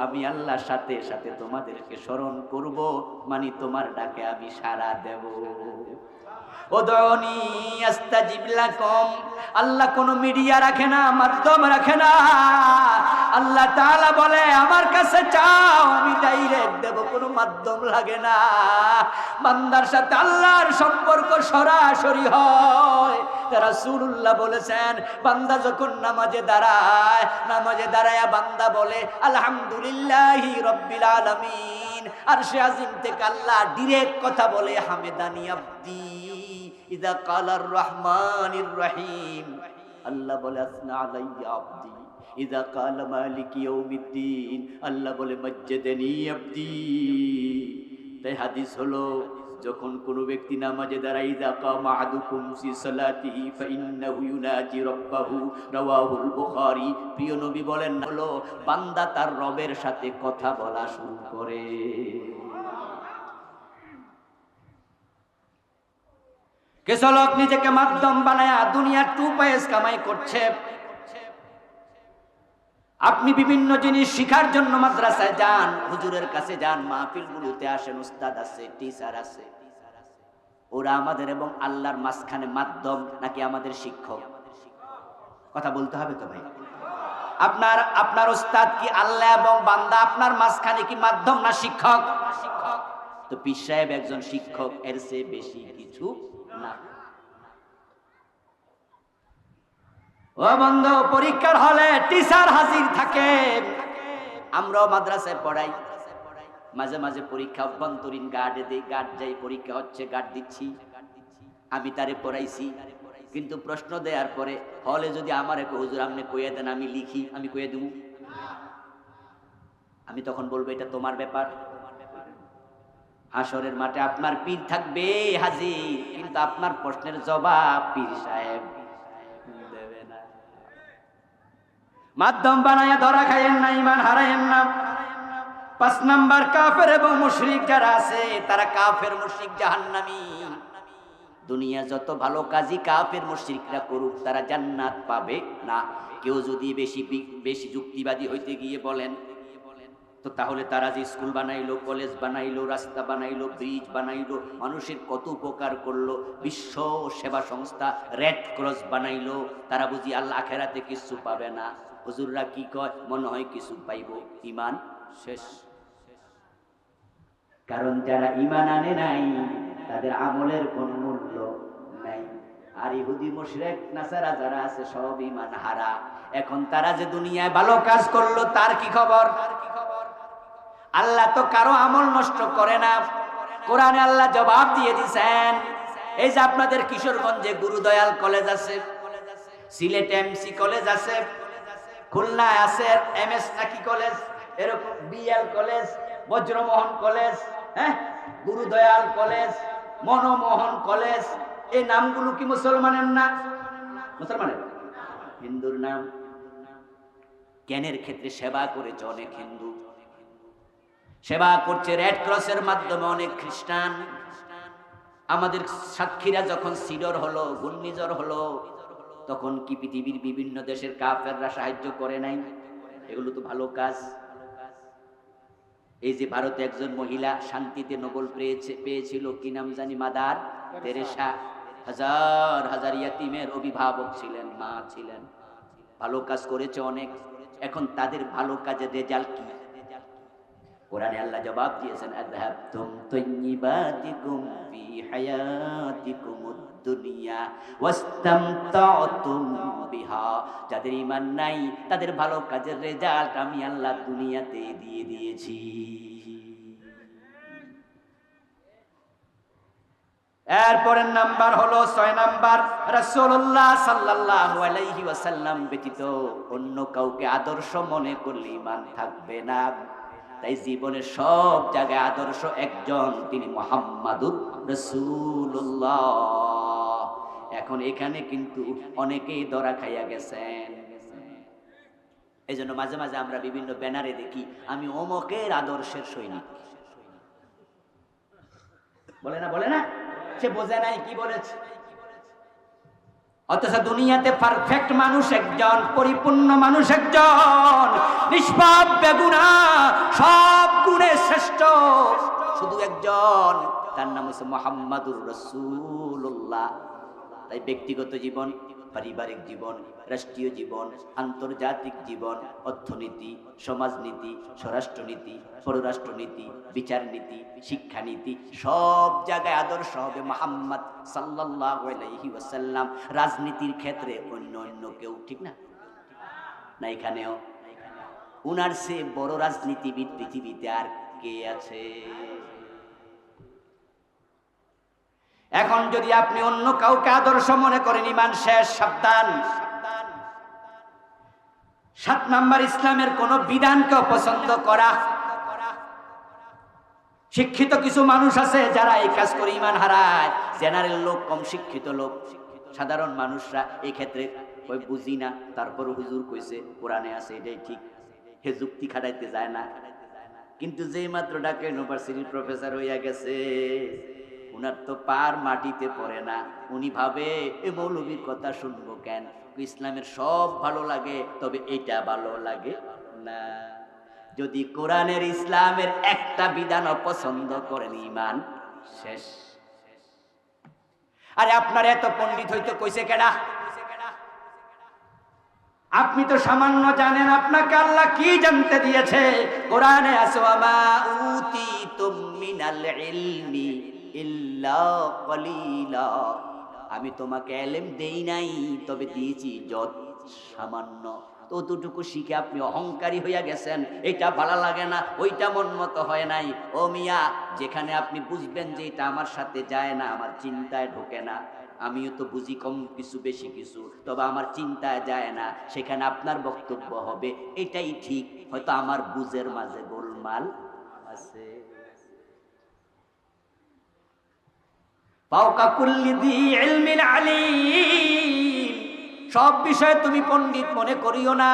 আমি আল্লাহর সাথে সাথে তোমাদেরকে স্মরণ করব, মানে তোমার ডাকে আমি সাড়া দেব। উদউনি আস্তাজিব লাকুম। আল্লাহ কোনো মিডিয়া রাখে না, মাধ্যম রাখে না। আল্লাহ তাআলা বলে আমার কাছে চাও, আমি ডাইরেক্ট দেব, কোনো মাধ্যম লাগে না। বান্দার সাথে আল্লাহর সম্পর্ক সরাসরি হয়। রাসূলুল্লাহ বলেছেন, বান্দা যখন নামাজে দাঁড়ায়, নামাজে দাঁড়ায়া বান্দা বলে আলহামদুলিল্লাহি রাব্বিল আলামিন, আরশে আজিম থেকে আল্লাহ ডাইরেক্ট কথা বলে, হামেদানি আব্দি ইযা ক্বালার রহমানির রহিম। আল্লাহ বলে আসনা আলাইয়া আব্দি ইযা ক্বালা মালিকি ইয়াউমিদ্দিন। আল্লাহ বলে মজ্জাদানি আব্দি। তাই হাদিস হলো, যখন কোনো ব্যক্তি নামাজে দাঁড়ায় ইযা কামা আহাদুকুম ফি সালাতিহি ফাইন্নাহু ইউনাজি রাব্বাহু রাওয়াহুল বুখারী। প্রিয় নবী বলেন হলো বান্দা তার রবের সাথে কথা বলা শুরু করে। কিছু লোক নিজেকে মাধ্যম বানায়া দুনিয়ার টু পয়স কামাই করছে। আপনি বিভিন্ন জিনিস শিখার জন্য মাদ্রাসায় যান, হুজুরের কাছে যান, মাহফিলগুলোতে আসেন, উস্তাদ আছে, টিচার আছে, ওরা আমাদের এবং আল্লাহর মাঝখানে মাধ্যম নাকি আমাদের শিক্ষক? কথা বলতে হবে তো ভাই। আপনার উস্তাদ কি আল্লাহ এবং বান্দা আপনার মাঝখানে কি মাধ্যম না শিক্ষক? তো পীর সাহেব একজন শিক্ষক, এর চেয়ে বেশি কিছু না। ও বন্ধু, পরীক্ষার হলে টিচার হাজির থাকে। আমরাও মাদ্রাসায় পড়াই, মাঝে মাঝে পরীক্ষা অভ্যন্তরীণ গার্ডে দেই, গার্ড যাই, পরীক্ষা হচ্ছে গার্ড দিচ্ছি। আমি তারে পড়াইছি, কিন্তু প্রশ্ন দেওয়ার পরে হলে যদি আমার হুজুর আপনি কইয়া দেন আমি লিখি, আমি কইয়া দেব? আমি তখন বলবো এটা তোমার ব্যাপার। হাসরের মাঠে আপনার পীর থাকবে হাজির, কিন্তু আপনার প্রশ্নের জবাব পীর সাহেব দেবে না। মাধ্যম বানায়া ধরা খাইয়েন না, ঈমান হারায়েন না। 5 নাম্বার কাফের এবং মুশরিক যারা আছে তারা কাফের মুশরিক জাহান্নামী। দুনিয়া যত ভালো কাজই কাফের মুশরিকরা করুক তারা জান্নাত পাবে না। কেউ যদি বেশি যুক্তিবাদী হইতে গিয়ে বলেন তো তাহলে তারা যে স্কুল বানাইলো, কলেজ বানাইলো, রাস্তা বানাইলো, ব্রিজ বানাইলো, মানুষের কত উপকার করলো, বিশ্ব সেবা সংস্থা রেড ক্রস বানাইলো, তারা বুঝি আল্লাহ আখেরাতে কিছু পাবে না? হুজুররা কি কয়? মনে হয় কিছু পাইব, ঈমান শেষ। কারণ যারা ঈমান আনে নাই তাদের আমলের কোন মূল্য নাই। আর ইহুদি মুশরিক নাসারা যারা আছে সব ঈমান হারা। এখন তারা যে দুনিয়ায় ভালো কাজ করলো তার কি খবর? আল্লাহ তো কারো আমল নষ্ট করে না। কোরআনে আল্লাহ জবাব দিয়ে দিয়েছেন। এই যে আপনাদের কিশোরগঞ্জে গুরুদয়াল কলেজ আছে, সিলেটে এমসি কলেজ আছে, খুলনায় আছে এমএস নাকি কলেজ, এরকম বিএল কলেজ, বজ্রমোহন কলেজ, হ্যাঁ, গুরুদয়াল কলেজ, মনমোহন কলেজ, এই নামগুলো কি মুসলমানের না? মুসলমানের, হিন্দুর নাম। জ্ঞানের ক্ষেত্রে সেবা করেছে অনেক হিন্দু, সেবা করছে রেড ক্রসের মাধ্যমে অনেক খ্রিস্টান। আমাদের সাতক্ষীরা যখন সিডর হলো, ঘূর্ণিঝড় হলো, তখন কি পৃথিবীর বিভিন্ন দেশের কাফেররা সাহায্য করে নাই? এগুলো তো ভালো কাজ। এই যে ভারতে একজন মহিলা শান্তিতে নোবেল পেয়েছিল, কি নাম জানি, মাদার তেরেসা, হাজার হাজার ইয়াতিমের অভিভাবক ছিলেন, মা ছিলেন, ভালো কাজ করেছে অনেক। এখন তাদের ভালো কাজের রেজাল্ট কি? কোরআনে আল্লাহ জবাব দিয়েছেন, আযহাবতুম তাইয়্যিবাতিকুম ফি হায়াতিকুমুদ দুনিয়া ওয়াস্তামতা'তুম বিহা। যাদের ঈমান নাই তাদের ভালো কাজের রেজাল্ট আমি আল্লাহ দুনিয়াতে দিয়ে দিয়েছি। এরপরের নাম্বার হলো 6 নাম্বার, রাসূলুল্লাহ সাল্লাল্লাহু আলাইহি ওয়াসাল্লাম ব্যতীত অন্য কাউকে আদর্শ মনে করলে ঈমান থাকবে না। তাই জীবনের সব জায়গায় আদর্শ একজন, তিনি মুহাম্মাদুর রাসূলুল্লাহ। এখন এখানে কিন্তু অনেকেই ধরা খাইয়া গেছেন। এই জন্য মাঝে মাঝে আমরা বিভিন্ন ব্যানারে দেখি আমি অমুকের আদর্শের সৈনিক। বলে না সে বোঝে নাই কি বলেছে। অথচ দুনিয়াতে পারফেক্ট মানুষ একজন, পরিপূর্ণ মানুষ একজন, নিষ্পাপ বেগুনা, সব গুণে শ্রেষ্ঠ শুধু একজন, তার নাম হচ্ছে মুহাম্মাদুর রাসূলুল্লাহ। তাই ব্যক্তিগত জীবন, পারিবারিক জীবন, রাষ্ট্রীয় জীবন, আন্তর্জাতিক জীবন, অর্থনীতি, সমাজনীতি, স্বরাষ্ট্রনীতি, পররাষ্ট্রনীতি, বিচারনীতি, শিক্ষানীতি, সব জায়গায় আদর্শ হবে মুহাম্মদ সাল্লাল্লাহু আলাইহি ওয়াসাল্লাম। রাজনীতির ক্ষেত্রে অন্য কেউ, ঠিক না? না, এখানেও উনার চেয়ে বড় রাজনীতিবিদ পৃথিবীতে আর কে আছে? এখন যদি আপনি অন্য কাউকে আদর্শ মনে করেন, ঈমান শেষ, সাবধান। 7 নাম্বার, ইসলামের কোন বিধানকে পছন্দ করা। শিক্ষিত কিছু মানুষ আছে যারা এই কাজ করে ইমান হারায়। জেনারেল লোক, কম শিক্ষিত লোক, সাধারণ মানুষরা এই ক্ষেত্রে ওই বুঝি না, তারপর হুজুর কইছে, কোরআনে আছে, এটাই ঠিক, হে যুক্তি খাটাইতে যায় না। কিন্তু যেই মাত্র ঢাকা ইউনিভার্সিটির প্রফেসর হইয়া গেছে, উনার তো পার মাটিতে পড়ে না। উনি ভাবে এ মৌলবীর কথা শুনবো কেন, ইসলামের সব ভালো লাগে, তবে এটা ভালো লাগে না। যদি কোরআনের ইসলামের একটা বিধান অপছন্দ করেন, ঈমান শেষ। আরে আপনার এত পণ্ডিত হইতে কইছে কেডা? আপনি তো সামান্য জানেন, আপনাকে আল্লাহ কি জানতে দিয়েছে? কোরআনে আছে, ওয়ামা উতিতুম মিনাল ইলমি ইল্লা কলিলা। আমি তোমাকে ইলম দেই নাই, তবে দিয়েছি যত সামান্য। ততটুকু শিখে আপনি অহংকারী হইয়া গেছেন, এটা ভালো লাগে না, ওইটা মন মতো হয় নাই। ও মিয়া, যেখানে আপনি বুঝবেন যে এটা আমার সাথে যায় না, আমার চিন্তায় ঢোকে না, আমিও তো বুঝি কম কিছু বেশি কিছু, তবে আমার চিন্তায় যায় না, সেখানে আপনার বক্তব্য হবে এটাই ঠিক, হয়তো আমার বুঝের মাঝে গোলমাল আছে। ফাওকা কুল্লি যী ইলমিন আলীম, সব বিষয়ে তুমি পণ্ডিত মনে করিও না।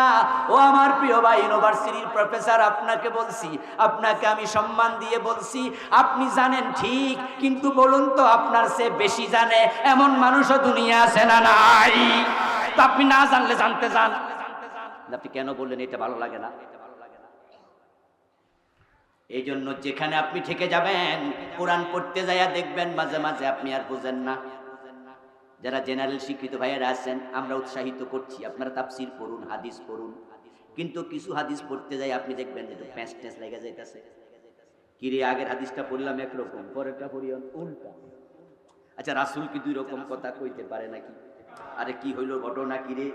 ও আমার প্রিয় ভাই ইউনিভার্সিটির প্রফেসর, আপনাকে বলছি, আপনাকে আমি সম্মান দিয়ে বলছি, আপনি জানেন ঠিক, কিন্তু বলুন তো আপনার চেয়ে বেশি জানে এমন মানুষও দুনিয়া আছে না নাই? তো আপনি না জানলে জানতে চান, আপনি কেন বললেন এটা ভালো লাগে না? এই জন্য যেখানে আপনি থেকে যাবেন, কোরআন পড়তে যাইয়া দেখবেন মাঝে মাঝে আপনি আর বুঝেন না। যারা জেনারেল শিক্ষিত ভাইয়েরা আছেন, আমরা উৎসাহিত করছি, আপনারা তাফসীর পড়ুন, হাদিস পড়ুন, কিন্তু কিছু হাদিস পড়তে যাই আপনি দেখবেন যে প্যাঁচ ট্যাঁচ লেগে যাইতেছে। কিরে, আগের হাদিসটা পড়লাম একরকম, পরেরটা পড়ি উল্টা। আচ্ছা, রাসূল কি দুই রকম কথা কইতে পারে নাকি? আরে কি হইল ঘটনা কিরে?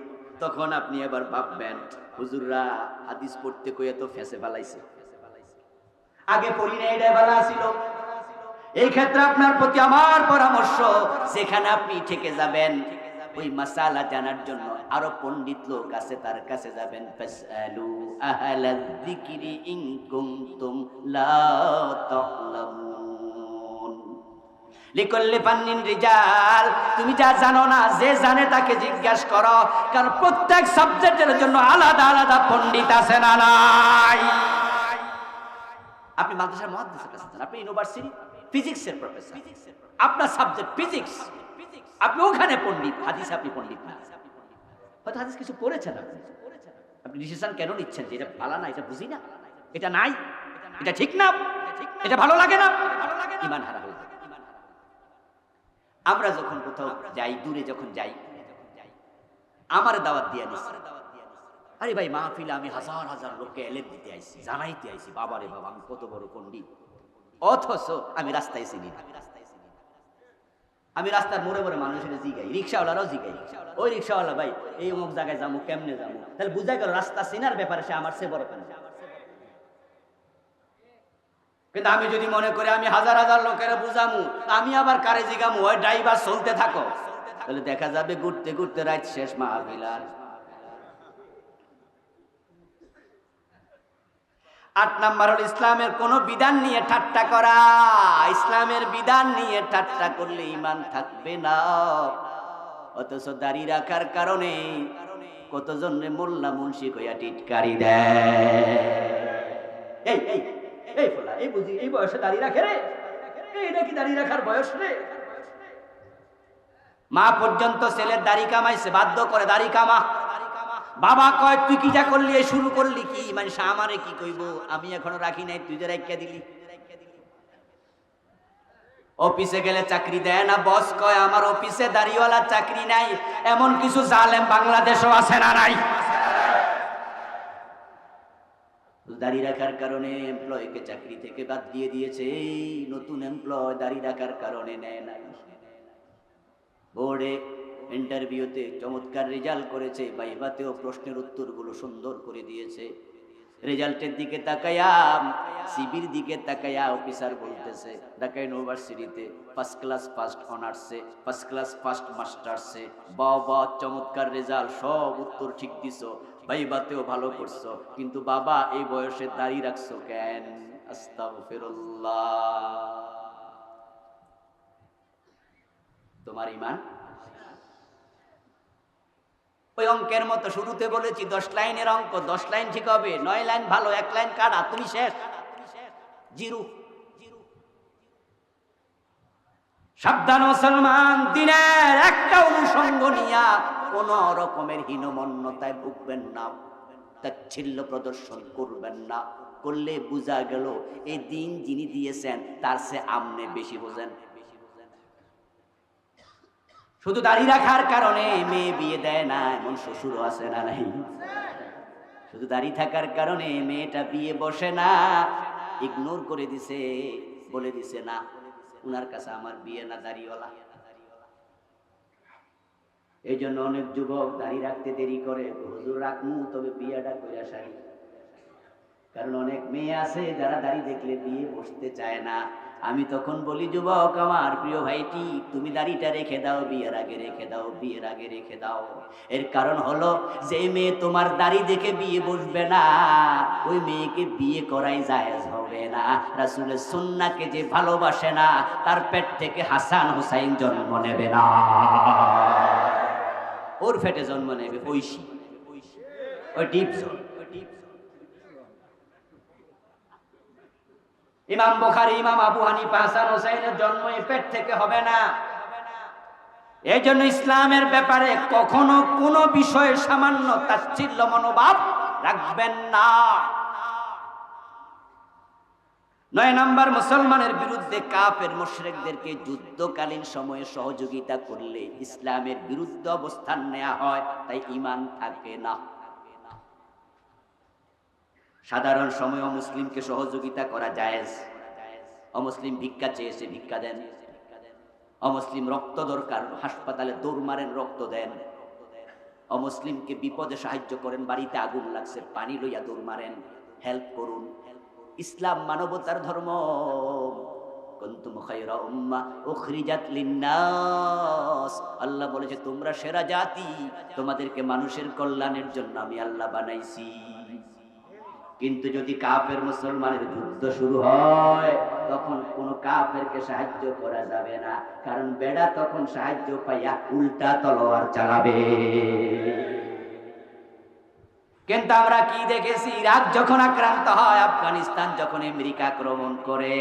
তখন আপনি এবার ভাববেন, হুজুররা হাদিস পড়তে কইয়া তো ফেসে ফেলাইছে, আগে পড়ি না, এটা ভালো ছিল। এই ক্ষেত্রে আপনার প্রতি আমার পরামর্শ, যেখানে আপনি থেকে যাবেন ওই মাসালা জানার জন্য আরো পণ্ডিত লোক আছে, তার কাছে যাবেন। ফাসআলু আহলায যিকরি ইন কুনতুম লা তা'লামুন। লিকুল্লি ফান্নিন রিজাল, তুমি যা জানো না, যে জানে তাকে জিজ্ঞাসা করো, কারণ প্রত্যেক সাবজেক্টের জন্য আলাদা আলাদা পণ্ডিত আছে না নাই? আপনি মাদ্রাসার মুহাদ্দিসের কাছে যান, আপনি ইউনিভার্সিটি ফিজিক্সের প্রফেসর, আপনার সাবজেক্ট ফিজিক্স, আপনি ওখানে পণ্ডিত, হাদিসে আপনি পণ্ডিত না। হয়তো হাদিস কিছু পড়েছেন, আপনি ডিসিশন কেন নিচ্ছেন যে এটা ভালো না, এটা বুঝি না, এটা নাই, এটা ঠিক না, এটা ভালো লাগে না? ঈমান হারা হয়ে যায়। আমরা যখন কোথাও যাই, দূরে যখন যাই, আমার দাওয়াত দিয়ে নিচ্ছে, আরে ভাই মাহফিলে আমি হাজার হাজার লোককে এলেম দিতে আইছি, জানাইতে আইছি, বাবা রে বাবা আমি কত বড় পণ্ডিত, অথচ আমি রাস্তায় চিনি না। আমি রাস্তার মোড়ে মোড়ে মানুষের জিগাই, রিক্সাওয়ালারাও জিগাই, ওই রিক্সাওয়ালা ভাই এই অমুক জায়গায় যাবো, কেমনে যাবো? তাহলে বুঝা গেল রাস্তা চেনার ব্যাপারে সে আমার চেয়ে বড় কেন। কিন্তু আমি যদি মনে করি আমি হাজার হাজার লোকেরা বুঝামু, আমি আবার কারে জিগামু, ওই ড্রাইভার চলতে থাকো, তাহলে দেখা যাবে ঘুরতে ঘুরতে রাত শেষ মাহফিল। আর 8 নাম্বার হল ইসলামের কোন বিধান নিয়ে ঠাট্টা করা। ইসলামের বিধান নিয়ে ঠাট্টা করলে ঈমান থাকবে না। অথচ দাড়ি রাখার কারণে কতজন মোল্লা মুন্সি কইয়া টিটকারি দেয়। এই এই এই ফলা, এই বুঝি এই বয়সে দাড়ি রাখে রে, এইটা কি দাড়ি রাখার বয়স রে? মা পর্যন্ত ছেলের দাড়ি কামাইছে, বাধ্য করে দাড়ি কামা। বাবা কয় তুই কি যা করলি, এই শুরু করলি কি? মানে আমারে কি কইব, আমি এখনো রাখি নাই, তুই যে রাখিয়া দিলি। অফিসে গেলে চাকরি দেয় না, বস কয় আমার অফিসে দাড়িওয়ালা চাকরি নাই। এমন কিছু জালেম বাংলাদেশও আছে না নাই? দাড়ি রাখার কারণে এমপ্লয়কে চাকরি থেকে বাদ দিয়ে দিয়েছে, নতুন এমপ্লয় দাড়ি রাখার কারণে নেয় নাই। বোর্ডে ইন্টারভিউতে চমৎকার রেজাল্ট করেছে, ভাইভাতেও প্রশ্নের উত্তরগুলো সুন্দর করে দিয়েছে। রেজাল্টের দিকে তাকায়া, সিবির দিকে তাকায়া অফিসার বলতেছে ঢাকা ইউনিভার্সিটিতে ফার্স্ট ক্লাস ফার্স্ট অনার্সে, ফার্স্ট ক্লাস ফার্স্ট মাস্টার্সে, বাবা চমৎকার রেজাল্ট, সব উত্তর ঠিক দিছো, ভাইভাতেও ভালো করছো, কিন্তু বাবা এই বয়সে দাড়ি রাখছো কেন? আস্তাগফিরুল্লাহ। তোমার ঈমান ওই অঙ্কের মতো, শুরুতে বলেছি 10 লাইনের অঙ্ক, 10 লাইন ঠিক হবে, 9 লাইন ভালো, 1 লাইন কাটা, তুমি শেষ, জিরো। সাবধান মুসলমান, দিনের একটা অনুষঙ্গ নিয়া কোন রকমের হীনমন্যতায় ভুগবেন না, তাচ্ছিল্য প্রদর্শন করবেন না। করলে বোঝা গেল এই দিন যিনি দিয়েছেন তার চেয়ে আমনে বেশি বোঝেন। শুধু দাঁড়িয়ে রাখার কারণে মেয়ে বিয়ে দেয় না এমন শ্বশুরও আছে না নাই? শুধু দাঁড়িয়ে থাকার কারণে মেয়েটা বিয়ে বসে না, ইগনোর করে দিছে, বলে দিছে না উনার কাছে আমার বিয়ে না, দাড়িওয়ালা। এই জন্য অনেক যুবক দাঁড়িয়ে রাখতে দেরি করে, হুজুর রাখমু তবে বিয়েটা কইরা সারি। কারণ অনেক মেয়ে আছে যারা দাড়ি দেখলে বিয়ে বসতে চায় না। আমি তখন বলি, যুবক আমার প্রিয় ভাইটি, তুমি দাড়িটা রেখে দাও, বিয়ের আগে রেখে দাও, বিয়ের আগে রেখে দাও। এর কারণ হলো যে মেয়ে তোমার দাড়ি দেখে বিয়ে বসবে না, ওই মেয়েকে বিয়ে করাই জায়েজ হবে না। রাসূলের সুন্নাহকে যে ভালোবাসে না, তার পেট থেকে হাসান হুসাইন জন্ম নেবে না, ওর পেটে জন্ম নেবে ঐশী, ওই ডিপ জোন। ইমাম বুখারী, ইমাম আবু হানিফা, হাসান হুসাইনের জন্ম এই পেট থেকে হবে না। এই জন্য ইসলামের ব্যাপারে কখনো কোনো বিষয়ে সামান্য তাচ্ছিল্য মনোভাব রাখবেন না। 9 নাম্বার, মুসলমানের বিরুদ্ধে কাফের মুশরিকদেরকে যুদ্ধকালীন সময়ে সহযোগিতা করলে ইসলামের বিরুদ্ধে অবস্থান নেওয়া হয়, তাই ঈমান থাকে না। সাধারণ সময়ে অমুসলিমকে সহযোগিতা করা জায়েজ। অমুসলিম ভিক্ষা চেয়েছে, ভিক্ষা দেন। অমুসলিম রক্ত দরকার, হাসপাতালে দৌড় মারেন, রক্ত দেন। অমুসলিমকে বিপদে সাহায্য করেন, বাড়িতে আগুন লাগছে, পানি লইয়া দৌড় মারেন, হেল্প করুন। ইসলাম মানবতার ধর্ম। কুনতুম খায়রা উম্মাহ উখরিজাত লিন-নাস, আল্লাহ বলেছে তোমরা সেরা জাতি, তোমাদেরকে মানুষের কল্যাণের জন্য আমি আল্লাহ বানাইছি। কিন্তু যদি কাফের মুসলমানের যুদ্ধ শুরু হয়, তখন কোন কাফেরকে সাহায্য করা যাবে না, কারণ বেড়া তখন সাহায্য পাইয়া উল্টা তলোয়ার চালাবে। কিন্তু আমরা কি দেখেছি, ইরাক যখন আক্রান্ত হয়, আফগানিস্তান যখন আমেরিকা আক্রমণ করে,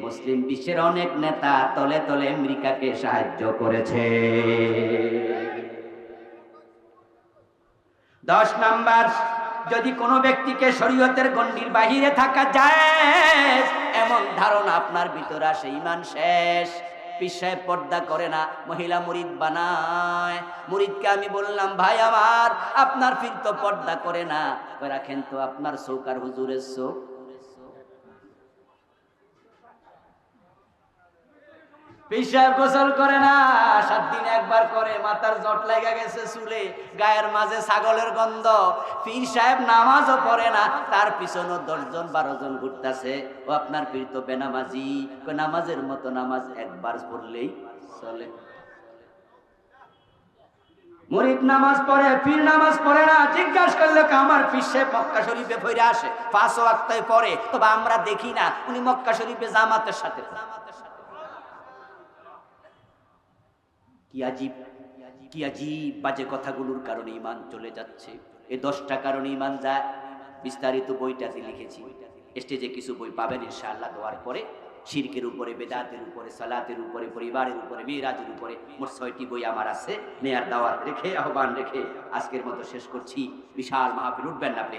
মুসলিম বিশ্বের অনেক নেতা তলে তলে আমেরিকাকে সাহায্য করেছে। 10 নাম্বার, যদি কোনো ব্যক্তিকে শরীয়তের গণ্ডির বাহিরে থাকা যায় এমন ধারণা আপনার ভিতরে আসে, ঈমান শেষ। পীর সাহেব পর্দা করে না, মহিলা মুরিদ বানায়। মুরিদকে আমি বললাম, ভাই আমার, আপনার পীর তো পর্দা করে না, রাখেন তো আপনার চোখ আর হুজুরের চোখ। পীর সাহেব গোসল করে না, 7 দিনে একবার করে, মাথার জট লাগা গেছে চুলে, গায়ের মাঝে ছাগলের গন্ধ। পীর সাহেব নামাজও পড়ে না, তার পিছনে 10 জন 12 জন ঘুরতেছে। ও আপনার পীর তো বেনামাজি। নামাজের মতো নামাজ একবার পড়লেই চলে। মুরিদ নামাজ পড়ে, পীর নামাজ পড়ে না। জিজ্ঞাসা করলে আমার পীর সাহেব মক্কা শরীফে ফিরে আসে, 5 ওয়াক্তই পড়ে, তবে আমরা দেখি না উনি মক্কা শরীফে জামাতের সাথে। কি আজীব বাজে কথাগুলোর কারণে ঈমান চলে যাচ্ছে। এই 10টা কারণে ঈমান যায়। বিস্তারিত বইটাতে লিখেছি, স্টেজে কিছু বই পাবেন ইনশাআল্লাহ। দেওয়ার পরে শিরকের উপরে, বেদাতের উপরে, সালাতের উপরে, পরিবারের উপরে, মিরাজের উপরে মোট 6টি বই আমার আছে। নেয়ার দাওয়াত রেখে, আহ্বান রেখে আজকের মতো শেষ করছি। বিশাল মাহফিল, উঠবেন না প্লিজ।